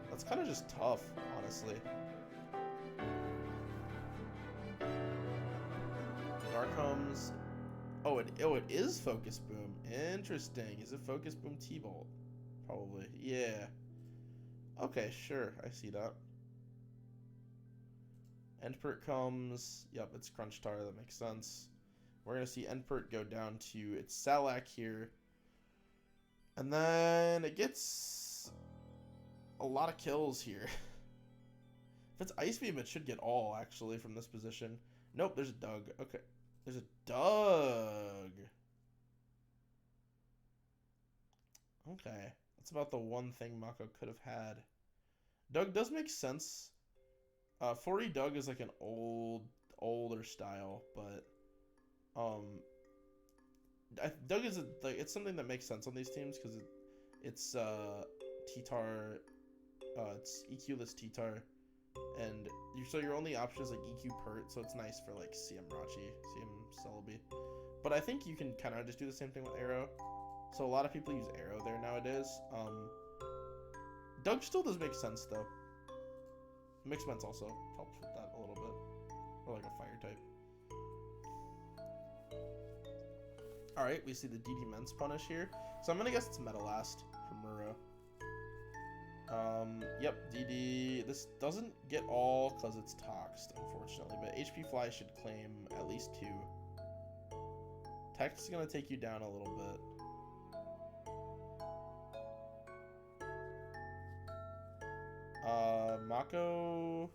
That's kind of just tough, honestly. Gar comes... Oh, it is Focus Boom. Interesting. Is it Focus Boom T-Bolt? Probably. Yeah. Okay, sure. I see that. Endpert comes. Yep, it's Crunchtar. That makes sense. We're going to see Endpert go down to its Salac here. And then it gets a lot of kills here. If it's Ice Beam, it should get all, actually, from this position. Nope, there's a Doug. Okay. There's a Doug. Okay. That's about the one thing Mako could have had. Doug does make sense. 40 Doug is like an older style, but Doug is it's something that makes sense on these teams because it's T-Tar, it's EQ-less T-Tar, and your only option is like EQ Pert, so it's nice for like CM Rachi, CM Celebi. But I think you can kind of just do the same thing with Arrow. So a lot of people use Arrow there nowadays. Doug still does make sense, though. Mixed Ments also helps with that a little bit. Or like a fire type. Alright, we see the DD Ments punish here. So I'm gonna guess it's Meta Last from Muro. Yep, DD. This doesn't get all because it's toxed, unfortunately. But HP Fly should claim at least 2. Text is gonna take you down a little bit. Mako.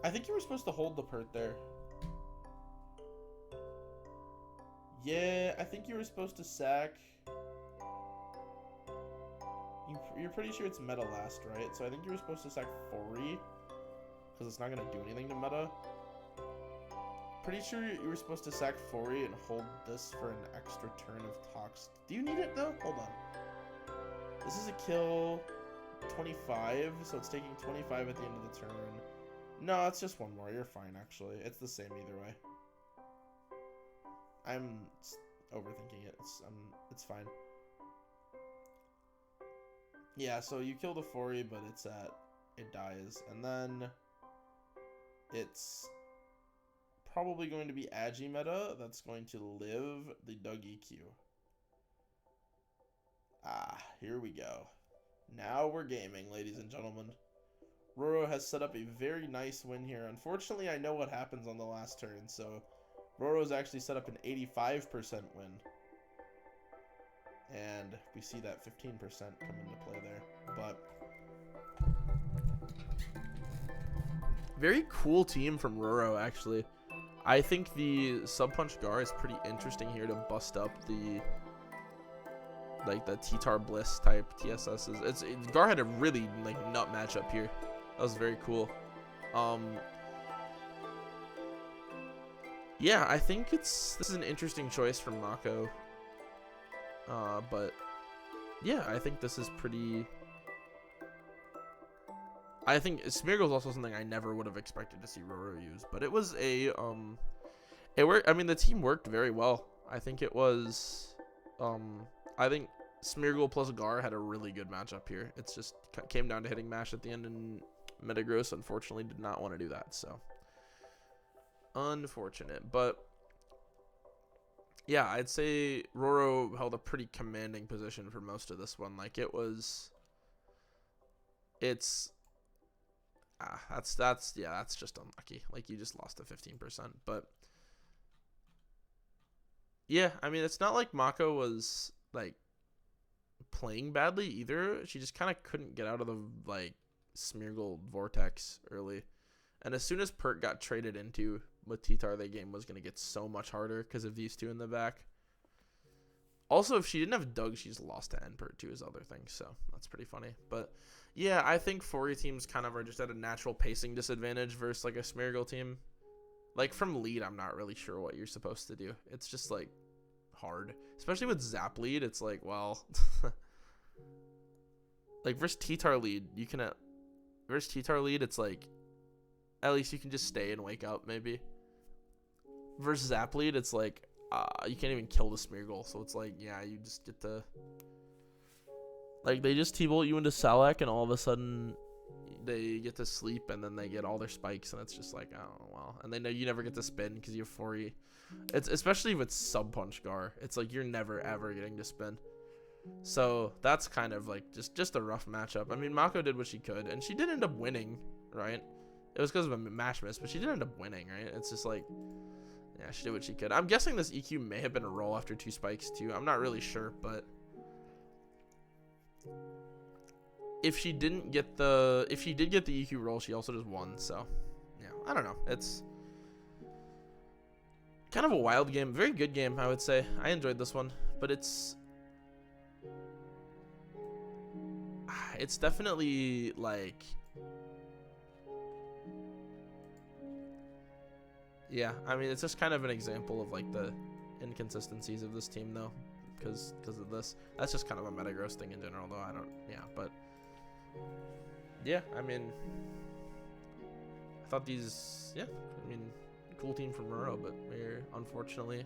I think you were supposed to hold the pert there. Yeah, I think you were supposed to sack. You're pretty sure it's Meta Last, right? So I think you were supposed to sack Fori, because it's not going to do anything to Meta. Pretty sure you were supposed to sack Fori and hold this for an extra turn of Tox. Do you need it, though? Hold on. This is a kill 25, so it's taking 25 at the end of the turn. No, it's just one more. You're fine, actually. It's the same either way. I'm overthinking it. It's fine. Yeah, so you kill the Fori, but it dies. And then it's probably going to be Agi meta that's going to live the Doug EQ. Here we go. Now we're gaming, ladies and gentlemen. Roro has set up a very nice win here. Unfortunately, I know what happens on the last turn, so Roro's actually set up an 85% win. And we see that 15% come into play there. But very cool team from Roro, actually. I think the Sub Punch Gar is pretty interesting here to bust up the T-Tar Bliss type TSSs. Gar had a really nut matchup here. That was very cool. Yeah, I think this is an interesting choice from Mako. But yeah, I think this is pretty. I think Smeargle is also something I never would have expected to see Roro use, but it was a it worked. I mean, the team worked very well. I think it was I think Smeargle plus Gar had a really good matchup here. It's just came down to hitting mash at the end, and Metagross unfortunately did not want to do that, so unfortunate. But yeah, I'd say Roro held a pretty commanding position for most of this one. Like that's just unlucky. Like, you just lost to 15%. But yeah, I mean, it's not like Mako was like playing badly either. She just kind of couldn't get out of the Smeargle vortex early. And as soon as Pert got traded into with T-Tar, the game was going to get so much harder because of these two in the back. Also, if she didn't have Doug, she's lost to N-Pert too, is other things. So that's pretty funny. But yeah, I think Fori teams kind of are just at a natural pacing disadvantage versus like a Smeargle team. Like, from lead, I'm not really sure what you're supposed to do. It's just like hard. Especially with Zap lead, it's like, well, like versus T-Tar lead, versus T-Tar lead, it's like, at least you can just stay and wake up, maybe. Versus Zap lead, it's like, you can't even kill the Smeargle, so it's like, yeah, you just get to, like, they just T-bolt you into Salak, and all of a sudden, they get to sleep, and then they get all their spikes, and it's just like, oh, well. And they know you never get to spin, because you have 4E. It's, especially with Sub Punch Gar, it's like, you're never, ever getting to spin. So, that's kind of, like, just a rough matchup. I mean, Mako did what she could, and she did end up winning, right? It was because of a mash miss, but she did end up winning, right? It's just like, yeah, she did what she could. I'm guessing this EQ may have been a roll after 2 spikes, too. I'm not really sure, but if she did get the EQ roll, she also just won. So, yeah, I don't know. It's kind of a wild game. Very good game, I would say. I enjoyed this one, but it's definitely like, yeah, I mean, it's just kind of an example of like the inconsistencies of this team, though, because of this. That's just kind of a Metagross thing in general, though. But yeah, I mean, I thought these, yeah, I mean, cool team from Muro, but we're unfortunately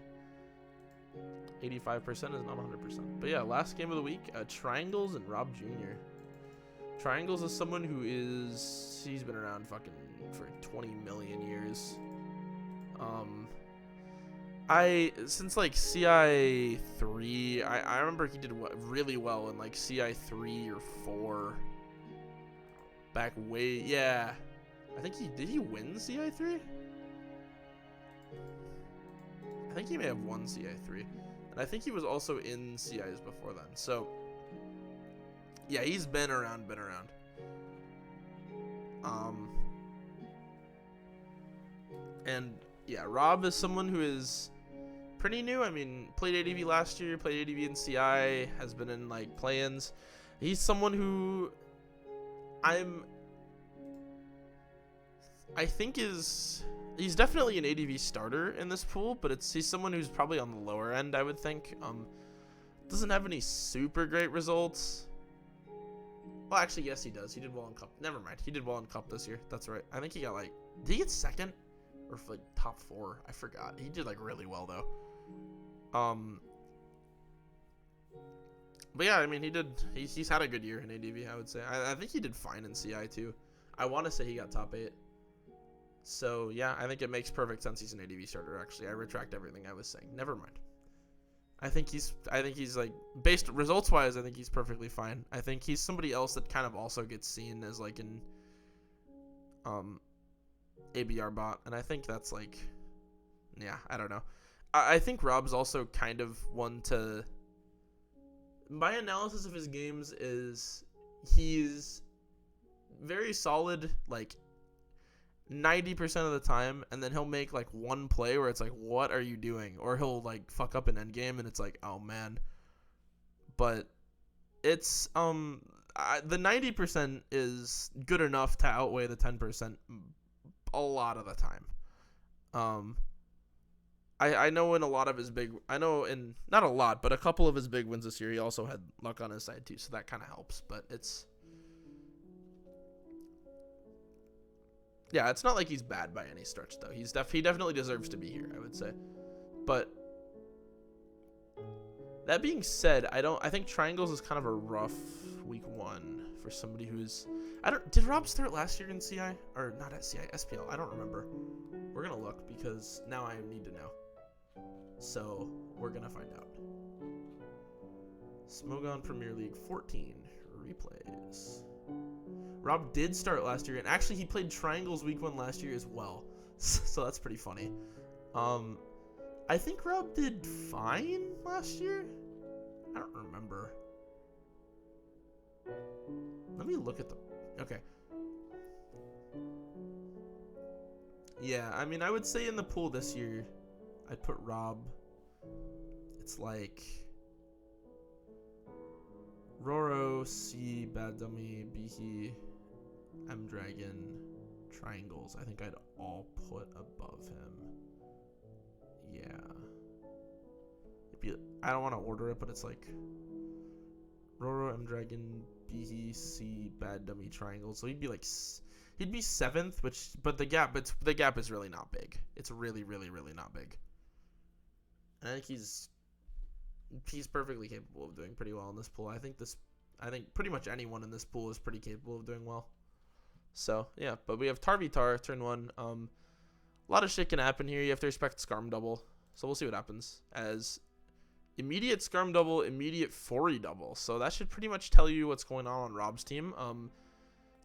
85% is not 100%. But yeah, last game of the week, Triangles and Rob Jr. Triangles is someone who he's been around fucking for 20 million years. Since like CI 3, I remember he did really well in like CI 3 or 4. Back way, yeah. I think did he win CI 3? I think he may have won CI 3. And I think he was also in CIs before then. So, yeah, he's been around. And yeah, Rob is someone who is pretty new. I mean, played ADV last year, played ADV in CI, has been in like play-ins. He's someone who I think he's definitely an ADV starter in this pool, but he's someone who's probably on the lower end, I would think. Doesn't have any super great results. Well, actually, yes, he does. He did well in Cup. Never mind. He did well in Cup this year. That's right. I think he got like, did he get second? Or like top 4? I forgot. He did like really well though. But yeah, I mean, he's had a good year in ADV, I would say. I think he did fine in CI too. I want to say he got top 8. So yeah, I think it makes perfect sense he's an ADV starter. Actually, I retract everything I was saying. Never mind. I think he's like, based results wise, I think he's perfectly fine. I think he's somebody else that kind of also gets seen as like an ABR bot, and I think that's like, yeah, I don't know. I think Rob's also kind of one to, my analysis of his games is he's very solid like 90% of the time, and then he'll make like one play where it's like, what are you doing? Or he'll like fuck up an endgame and it's like, oh man. But it's the 90% is good enough to outweigh the 10% a lot of the time. I know in a lot of his not a lot, but a couple of his big wins this year, he also had luck on his side too, so that kind of helps. But it's not like he's bad by any stretch though. He definitely deserves to be here, I would say. But that being said, I think Triangles is kind of a rough week 1 for somebody who's, did Rob start last year in CI? Or not at CI, SPL? I don't remember. We're going to look because now I need to know. So we're going to find out. Smogon Premier League 14 replays. Rob did start last year, and actually he played Triangles week 1 last year as well. So that's pretty funny. I think Rob did fine last year. I don't remember. Let me look at okay. Yeah, I mean, I would say in the pool this year, I'd put Rob. It's like Roro, C, Bad Dummy, Behe, M Dragon, Triangles. I think I'd all put above him. Yeah. I don't want to order it, but it's like Roro, M Dragon, Behe, C, Bad Dummy, Triangles. So he'd be 7th, but the gap is really not big. It's really, really, really not big. And I think he's perfectly capable of doing pretty well in this pool. I think pretty much anyone in this pool is pretty capable of doing well. So yeah, but we have Tarvitar turn 1. A lot of shit can happen here. You have to respect Skarm double. So we'll see what happens. As immediate Skarm double, immediate Fori double. So that should pretty much tell you what's going on Rob's team.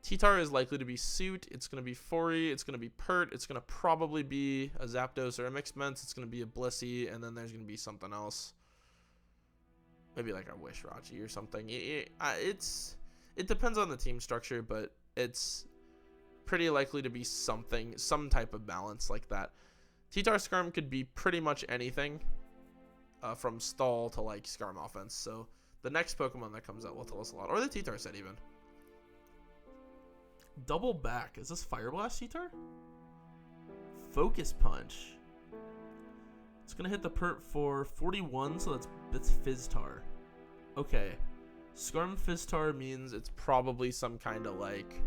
T-Tar is likely to be Suit. It's going to be Fori. It's going to be Pert. It's going to probably be a Zapdos or a Mixments. It's going to be a Blissey. And then there's going to be something else. Maybe like a Wish Raji or something. It depends on the team structure, but it's pretty likely to be some type of balance like that. T-Tar Skarm could be pretty much anything from stall to like Skarm offense. So the next Pokemon that comes out will tell us a lot. Or the T-Tar set even. Double back. Is this Fire Blast T-Tar? Focus Punch. It's going to hit the Pert for 41, so that's Fizztar. Okay. Skarm Fizztar means it's probably some kind of like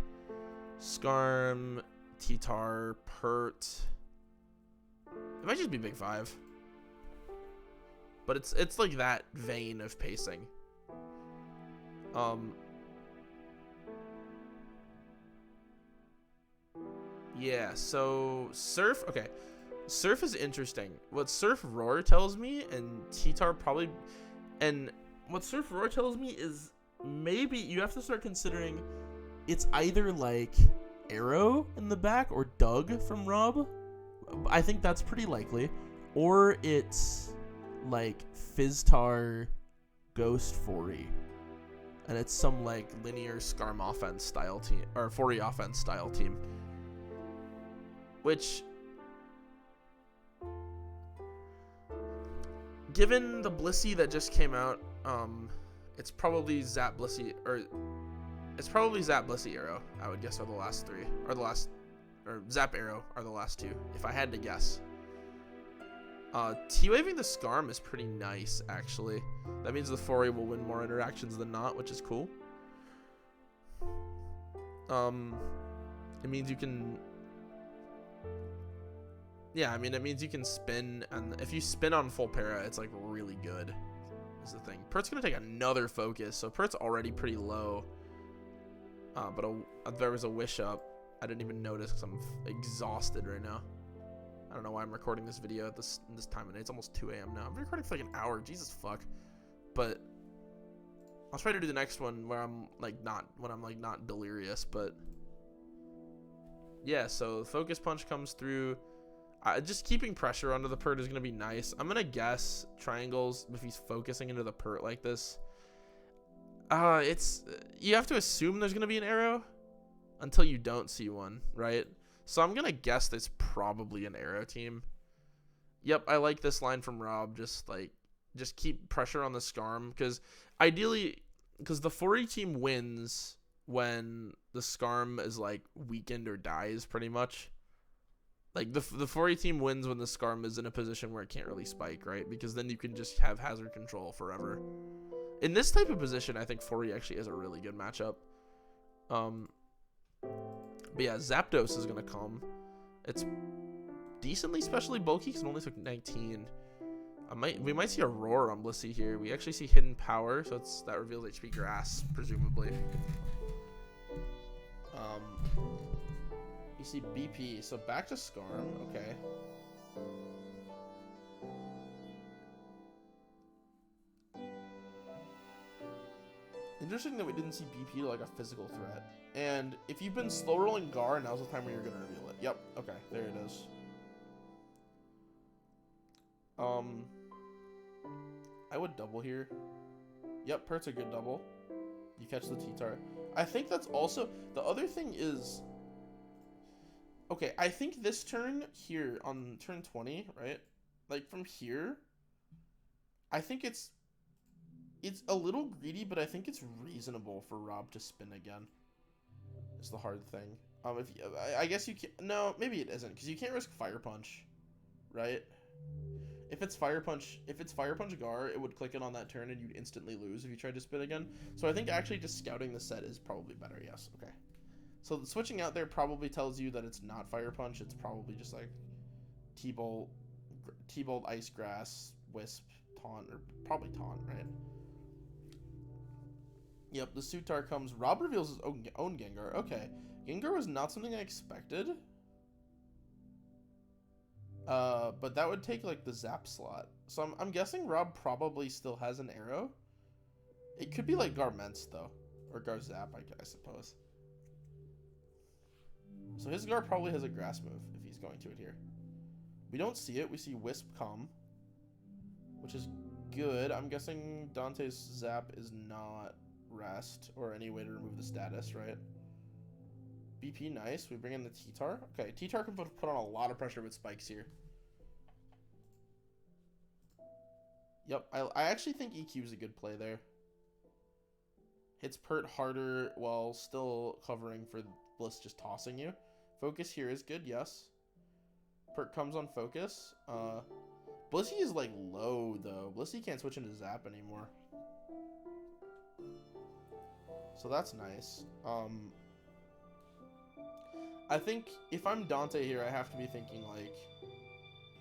Skarm, T-Tar, Pert. It might just be Big 5. But it's like that vein of pacing. Yeah, so Surf, okay. Surf is interesting. What Surf Roar tells me, and T-Tar probably, and what Surf Roar tells me is maybe you have to start considering it's either like Arrow in the back or Doug from Rob. I think that's pretty likely. Or it's like Fizztar Ghost Fori. And it's some like linear Scarm offense style team, or Fori offense style team. Which, given the Blissey that just came out, it's probably Zap Blissey, or it's probably Zap Blissey Arrow, I would guess, are the last three, or Zap Arrow are the last two, if I had to guess. T-Waving the Scarm is pretty nice, actually. That means the Fori will win more interactions than not, which is cool. It means you can... Yeah, I mean, it means you can spin, and if you spin on full para, it's, like, really good, is the thing. Pert's gonna take another focus, so Pert's already pretty low. But there was a wish up. I didn't even notice because I'm exhausted right now. I don't know why I'm recording this video at this time of day. It's almost 2 a.m. now. I'm recording for like an hour. Jesus fuck. But I'll try to do the next one where I'm like not delirious. But yeah, so Focus Punch comes through. Just keeping pressure onto the Pert is gonna be nice. I'm gonna guess triangles if he's focusing into the Pert like this. You have to assume there's gonna be an arrow until you don't see one, right? So I'm gonna guess there's probably an arrow team. Yep, I like this line from Rob. Just keep pressure on the Scarm, because ideally, because the Fori team wins when the Scarm is like weakened or dies, pretty much. Like the Fori team wins when the Scarm is in a position where it can't really spike, right? Because then you can just have hazard control forever. In this type of position, I think Fori actually is a really good matchup. But yeah, Zapdos is gonna come. It's decently specially bulky because it only took 19. We might see a Roar on Blissey here. We actually see Hidden Power, so that reveals HP Grass, presumably. You see BP, so back to Scarm. Okay. Interesting that we didn't see BP like a physical threat. And if you've been slow rolling Gar, now's the time where you're gonna reveal it. Yep. Okay. There it is. I would double here. Yep. Pert's a good double. You catch the T-Tar. I think that's also the other thing is. Okay, I think this turn here on turn 20, right? Like from here, I think it's a little greedy, but I think it's reasonable for Rob to spin again. Is the hard thing. I guess you can't. No, maybe it isn't, because you can't risk Fire Punch, right? If it's Fire Punch Gar, it would click it on that turn and you'd instantly lose if you tried to spin again. So I think actually just scouting the set is probably better. Yes. Okay. So switching out there probably tells you that it's not Fire Punch. It's probably just like T-Bolt, Ice Grass, Wisp, Taunt, or probably Taunt, right? Yep, the Sutar comes. Rob reveals his own Gengar. Okay. Gengar was not something I expected. But that would take like the Zap slot. So I'm guessing Rob probably still has an arrow. It could be like Garments though. Or Garzap, I suppose. So his Gar probably has a grass move if he's going to it here. We don't see it. We see Wisp come, which is good. I'm guessing Dante's Zap is not rest or any way to remove the status, right? BP, nice. We bring in the T-Tar. Okay, T-Tar can put on a lot of pressure with spikes here. Yep, I actually think EQ is a good play there. Hits Pert harder while still covering for Bliss just tossing you. Focus here is good, yes. Pert comes on focus. Blissey is like low though. Blissey can't switch into Zap anymore. So that's nice. I think if I'm Dante here, I have to be thinking like,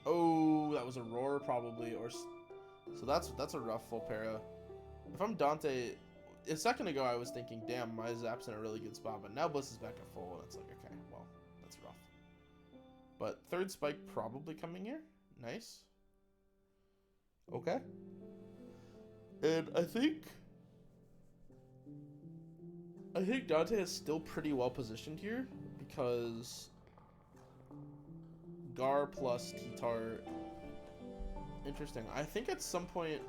oh, that was a Roar probably, or so that's a rough full para. If I'm Dante, a second ago I was thinking, damn, my Zap's in a really good spot, but now Bliss is back at full, and it's like, okay, well, that's rough. But third spike probably coming here. Nice. Okay. And I think Dante is still pretty well positioned here because Gar plus T-Tar. Interesting. I think at some point,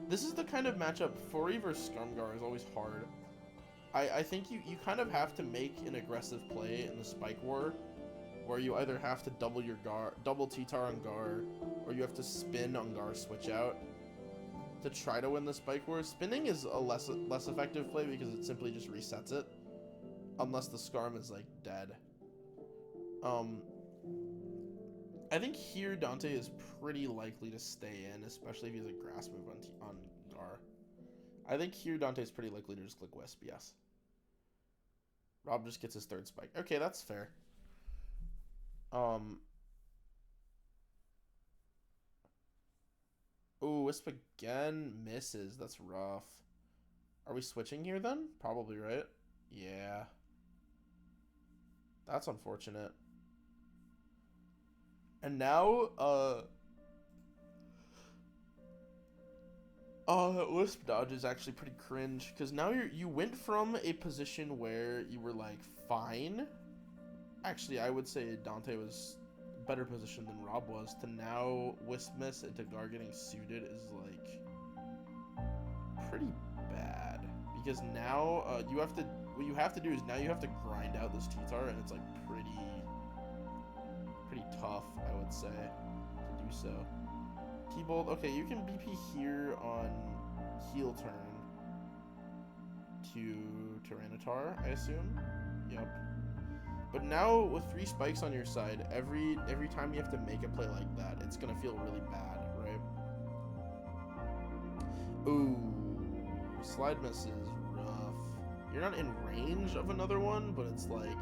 this is the kind of matchup, Fori versus Skarmgar is always hard. I think you kind of have to make an aggressive play in the Spike War, where you either have to double your Gar, double T-Tar on Gar, or you have to spin on Gar switch out to try to win the Spike War. Spinning is a less effective play because it simply just resets it, unless the Skarm is like dead. I think here Dante is pretty likely to stay in, especially if he has a grass move on Gar. I think here Dante is pretty likely to just click Wisp, yes. Rob just gets his third spike. Okay, that's fair. Ooh, Wisp again misses. That's rough. Are we switching here then? Probably, right? Yeah. That's unfortunate. And now, Wisp dodge is actually pretty cringe, because now you went from a position where you were, like, fine. Actually, I would say Dante was better position than Rob was, to now Wisp miss into Gar getting suited is, like, pretty bad. Because now, what you have to do is now you have to grind out this T-Tar, and it's, like, pretty tough, I would say, to do so. T-Bolt, okay, you can BP here on heel turn to Tyranitar, I assume. Yep. But now with 3 spikes on your side, every time you have to make a play like that, it's gonna feel really bad, right? Ooh, slide miss is rough. You're not in range of another one, but it's like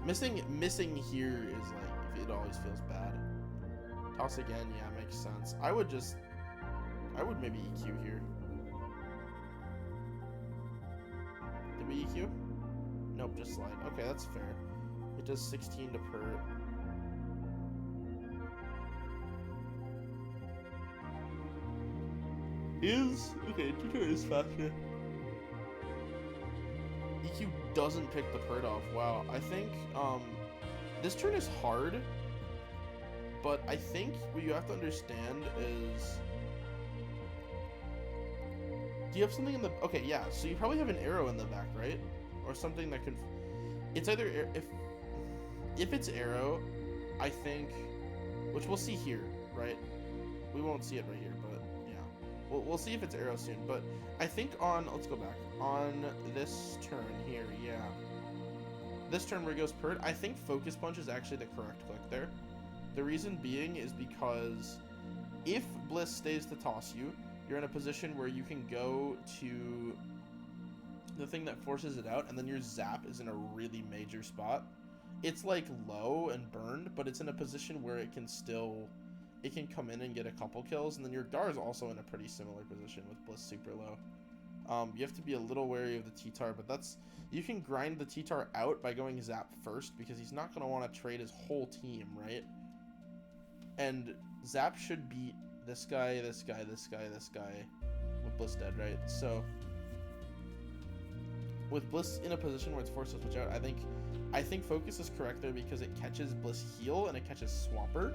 missing here is like, it always feels bad. Toss again, yeah, makes sense. I would maybe EQ here. Did we EQ? Nope, just slide. Okay, that's fair. It does 16 to pert. Okay, T-Tar is faster. EQ doesn't pick the pert off. Wow, I think, this turn is hard, but I think what you have to understand is, do you have something in the, okay, yeah, so you probably have an arrow in the back, right? Or something that could, it's either, if it's arrow, I think, which we'll see here, right? We won't see it right here, but yeah. We'll see if it's arrow soon, but I think let's go back, on this turn here, yeah. This turn where it goes pert, I think Focus Punch is actually the correct click there. The reason being is because if Bliss stays to toss you, you're in a position where you can go to the thing that forces it out, and then your Zap is in a really major spot. It's like low and burned, but it's in a position where it can come in and get a couple kills, and then your Gar is also in a pretty similar position with Bliss super low. You have to be a little wary of the T-Tar, but you can grind the T-Tar out by going Zap first, because he's not going to want to trade his whole team, right? And Zap should beat this guy, this guy, this guy, this guy, with Bliss dead, right? So, with Bliss in a position where it's forced to switch out, I think Focus is correct there because it catches Bliss heal and it catches Swampert.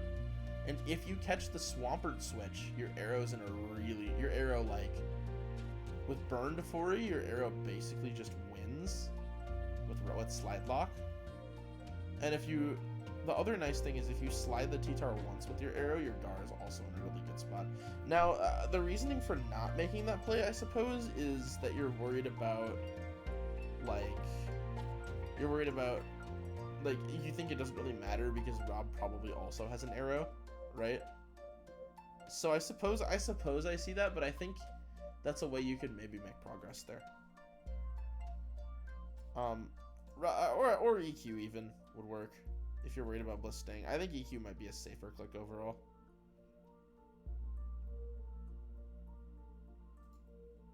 And if you catch the Swampert switch, your arrow's in your arrow, like, with Burn to Fori, your arrow basically just wins with Slide Lock. And the other nice thing is if you slide the T-Tar once with your arrow, your Gar is also in a really good spot. Now, the reasoning for not making that play, I suppose, is that you're worried about, you think it doesn't really matter because Rob probably also has an arrow, right? So I suppose I see that, but I think that's a way you could maybe make progress there. Or EQ even would work if you're worried about Bliss staying. I think EQ might be a safer click overall.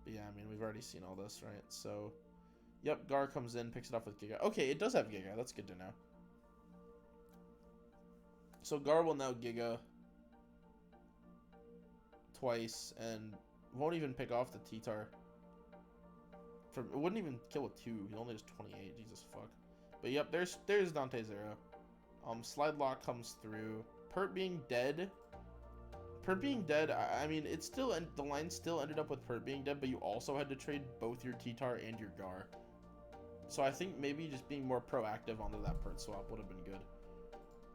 But yeah, I mean, we've already seen all this, right? So, yep, Gar comes in, picks it up with Giga. Okay, it does have Giga. That's good to know. So Gar will now Giga twice and won't even pick off the T-Tar. It wouldn't even kill with 2. He only has 28. Jesus fuck. But yep, there's Dante's arrow. Slide lock comes through. Pert being dead. I mean, it's still, the line still ended up with Pert being dead, but you also had to trade both your T-Tar and your Gar. So I think maybe just being more proactive onto that Pert swap would have been good.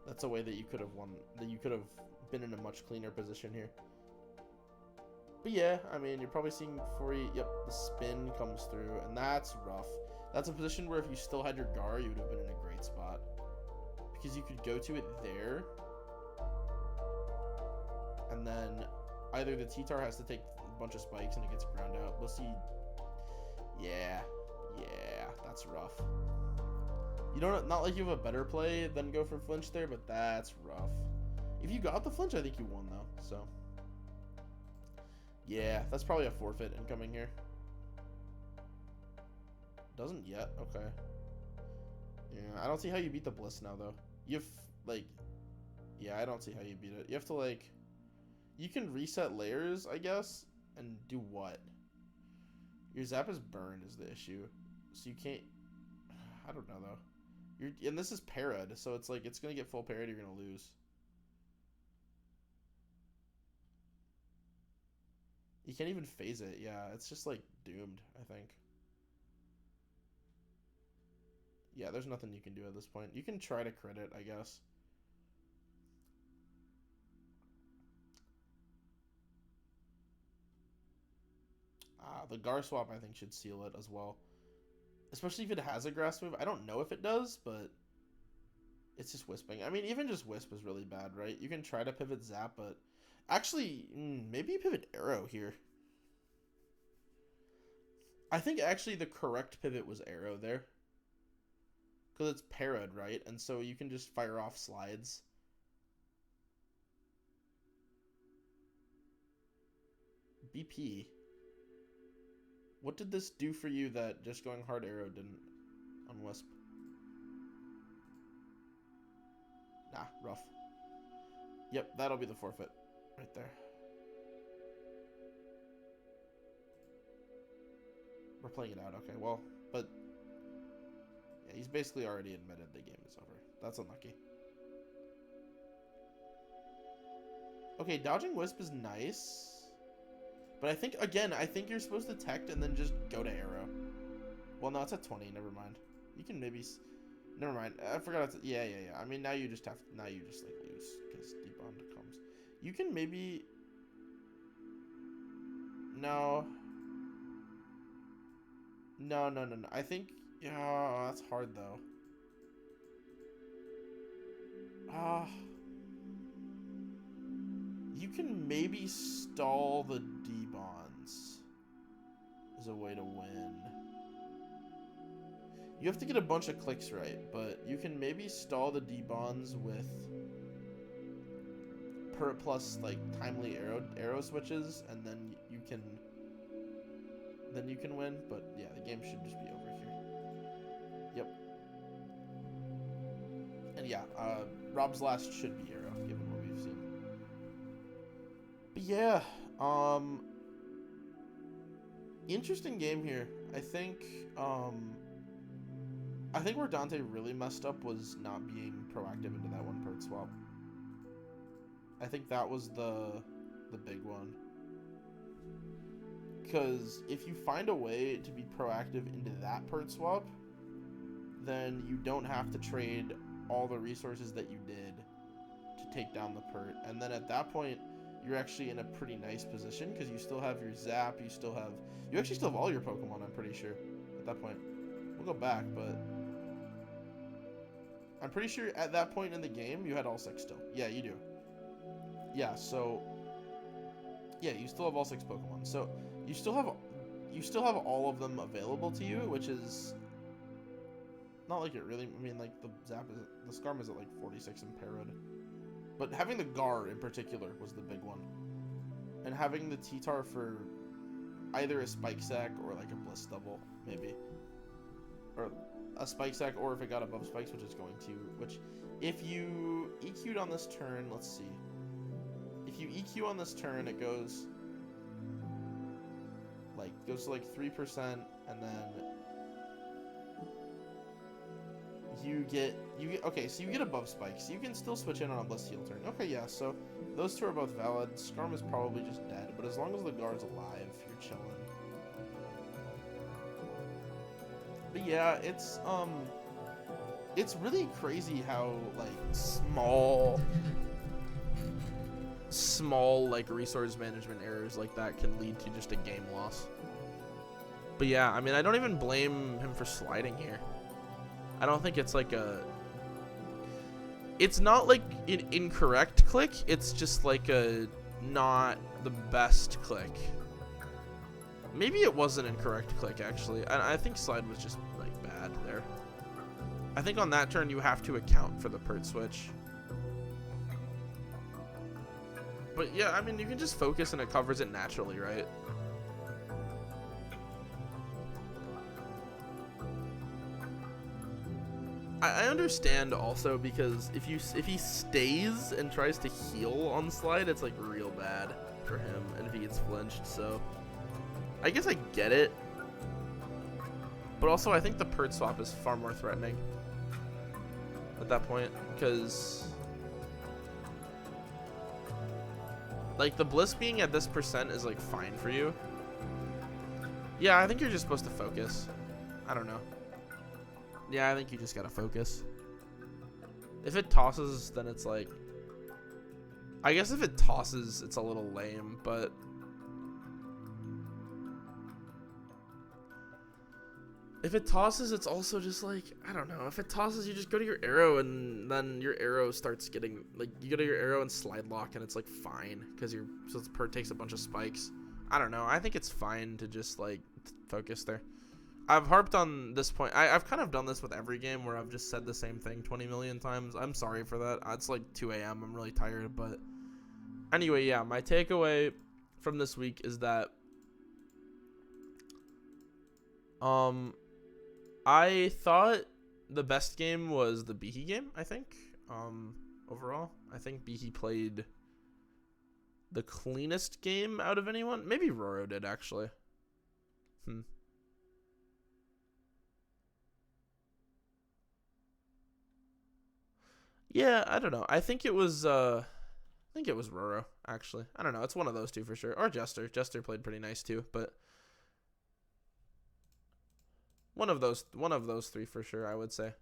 That's a way that you could have won, that you could have been in a much cleaner position here. But yeah, I mean, you're probably seeing yep, the spin comes through, and that's rough. That's a position where if you still had your Gar, you would have been in a great spot. Because you could go to it there, and then either the T-Tar has to take a bunch of spikes and it gets ground out. We'll see. Yeah, that's rough. You don't, not like you have a better play than go for flinch there, but that's rough. If you got the flinch, I think you won though, so. Yeah, that's probably a forfeit incoming here. Doesn't yet, okay. Yeah, I don't see how you beat the Bliss now though. You have, like, yeah, I don't see how you beat it. You have to, like, you can reset layers, I guess, and do what? Your Zap is burned is the issue. So you can't, I don't know though. And this is parried, so it's like, it's going to get full parried, you're going to lose. You can't even phase it, yeah, it's just like doomed, I think. Yeah, there's nothing you can do at this point. You can try to crit it, I guess. The Gar swap, I think, should seal it as well. Especially if it has a grass move. I don't know if it does, but it's just Wisping. I mean, even just Wisp is really bad, right? You can try to pivot Zap, but actually, maybe pivot Arrow here. I think actually the correct pivot was Arrow there. Because it's parried, right? And so you can just fire off slides. BP. What did this do for you that just going hard Arrow didn't on Wisp? Nah, rough. Yep, that'll be the forfeit right there. We're playing it out, okay, well, but yeah, he's basically already admitted the game is over. That's unlucky. Okay, dodging Wisp is nice. But I think, again, I think you're supposed to tech and then just go to Arrow. Well, no, it's at 20, never mind. You can maybe, never mind. I forgot it's, yeah. I mean, now you just have, now you just, like, lose, because Debond comes. You can maybe, no. No. I think, yeah, that's hard, though. You can maybe stall the D-bonds is a way to win. You have to get a bunch of clicks right, but you can maybe stall the D-bonds with plus like timely arrow switches, and then you can win. But yeah, the game should just be over here. Yep. And yeah, Rob's last should be arrow, given what we've seen. But yeah, interesting game here. I think where Dante really messed up was not being proactive into that one Pert swap. I think that was the big one. Because if you find a way to be proactive into that Pert swap, then you don't have to trade all the resources that you did to take down the Pert. And then at that point, you're actually in a pretty nice position because you still have your Zap, you actually still have all your Pokemon, I'm pretty sure, at that point. We'll go back, but I'm pretty sure at that point in the game, you had all 6 still. Yeah, you do. Yeah, so, yeah, you still have all 6 Pokemon. So, you still have all of them available to you, which is not like it really, I mean, like, the Skarm is at, like, 46 in Parrot. But having the Gar, in particular, was the big one. And having the T-Tar for either a Spike Sack or, like, a Bliss Double, maybe. Or, a spike stack, or if it got above spikes, which it's going to. Which, if you EQ'd on this turn, let's see. If you EQ on this turn, it goes to like 3%, and then you get okay, so you get above spikes. You can still switch in on a Bliss heal turn. Okay, yeah, so those two are both valid. Skarm is probably just dead, but as long as the guard's alive, you're chilling. But yeah, it's really crazy how like small like resource management errors like that can lead to just a game loss. But yeah, I mean, I don't even blame him for sliding here. I don't think it's like it's not like an incorrect click, it's just like a not the best click. Maybe it was an incorrect click, actually. I think slide was just like bad there. I think on that turn you have to account for the pert switch. But yeah, I mean, you can just focus and it covers it naturally, right? I understand also, because if he stays and tries to heal on slide, it's like real bad for him, and if he gets flinched, so I guess I get it. But also I think the pert swap is far more threatening at that point, because like the Bliss being at this percent is like fine for you. Yeah, I think you're just supposed to focus. I don't know. Yeah, I think you just gotta focus. If it tosses, then it's like, I guess if it tosses, it's a little lame, but if it tosses, it's also just like, I don't know. If it tosses, you just go to your arrow, and then your arrow starts getting, like, you go to your arrow and slide lock, and it's like fine, because so the pert takes a bunch of spikes. I don't know. I think it's fine to just like focus there. I've harped on this point. I've kind of done this with every game where I've just said the same thing 20 million times. I'm sorry for that. It's like 2 a.m. I'm really tired. But anyway, yeah, my takeaway from this week is that I thought the best game was the Behe game, I think. Overall, I think Behe played the cleanest game out of anyone. Maybe Roro did, actually. Yeah, I don't know. I think it was Roro, actually. I don't know. It's one of those two for sure. Or Jester. Jester played pretty nice too, but one of those three for sure, I would say.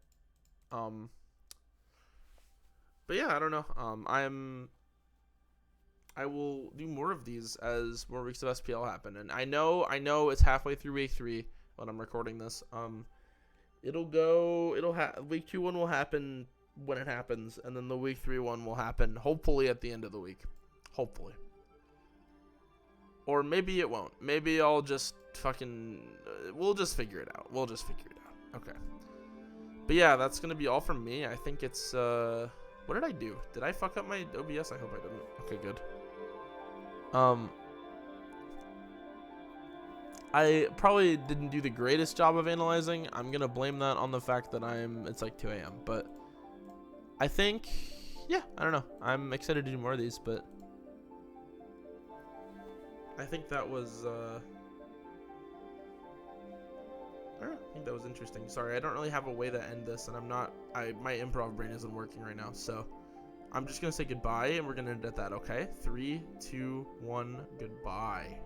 But yeah, I don't know. I will do more of these as more weeks of SPL happen. And I know it's halfway through week 3 when I'm recording this. Week 2 one will happen when it happens, and then the week 3 one will happen hopefully at the end of the week. Hopefully. Or maybe it won't. Maybe I'll just we'll just figure it out. Okay. But yeah, that's going to be all from me. I think it's, what did I do? Did I fuck up my OBS? I hope I didn't. Okay, good. I probably didn't do the greatest job of analyzing. I'm going to blame that on the fact that it's like 2 a.m. But I think, yeah, I don't know. I'm excited to do more of these, but I think that was, I don't know. I think that was interesting. Sorry, I don't really have a way to end this, and my improv brain isn't working right now, so I'm just going to say goodbye, and we're going to end at that, okay? 3, 2, 1, goodbye.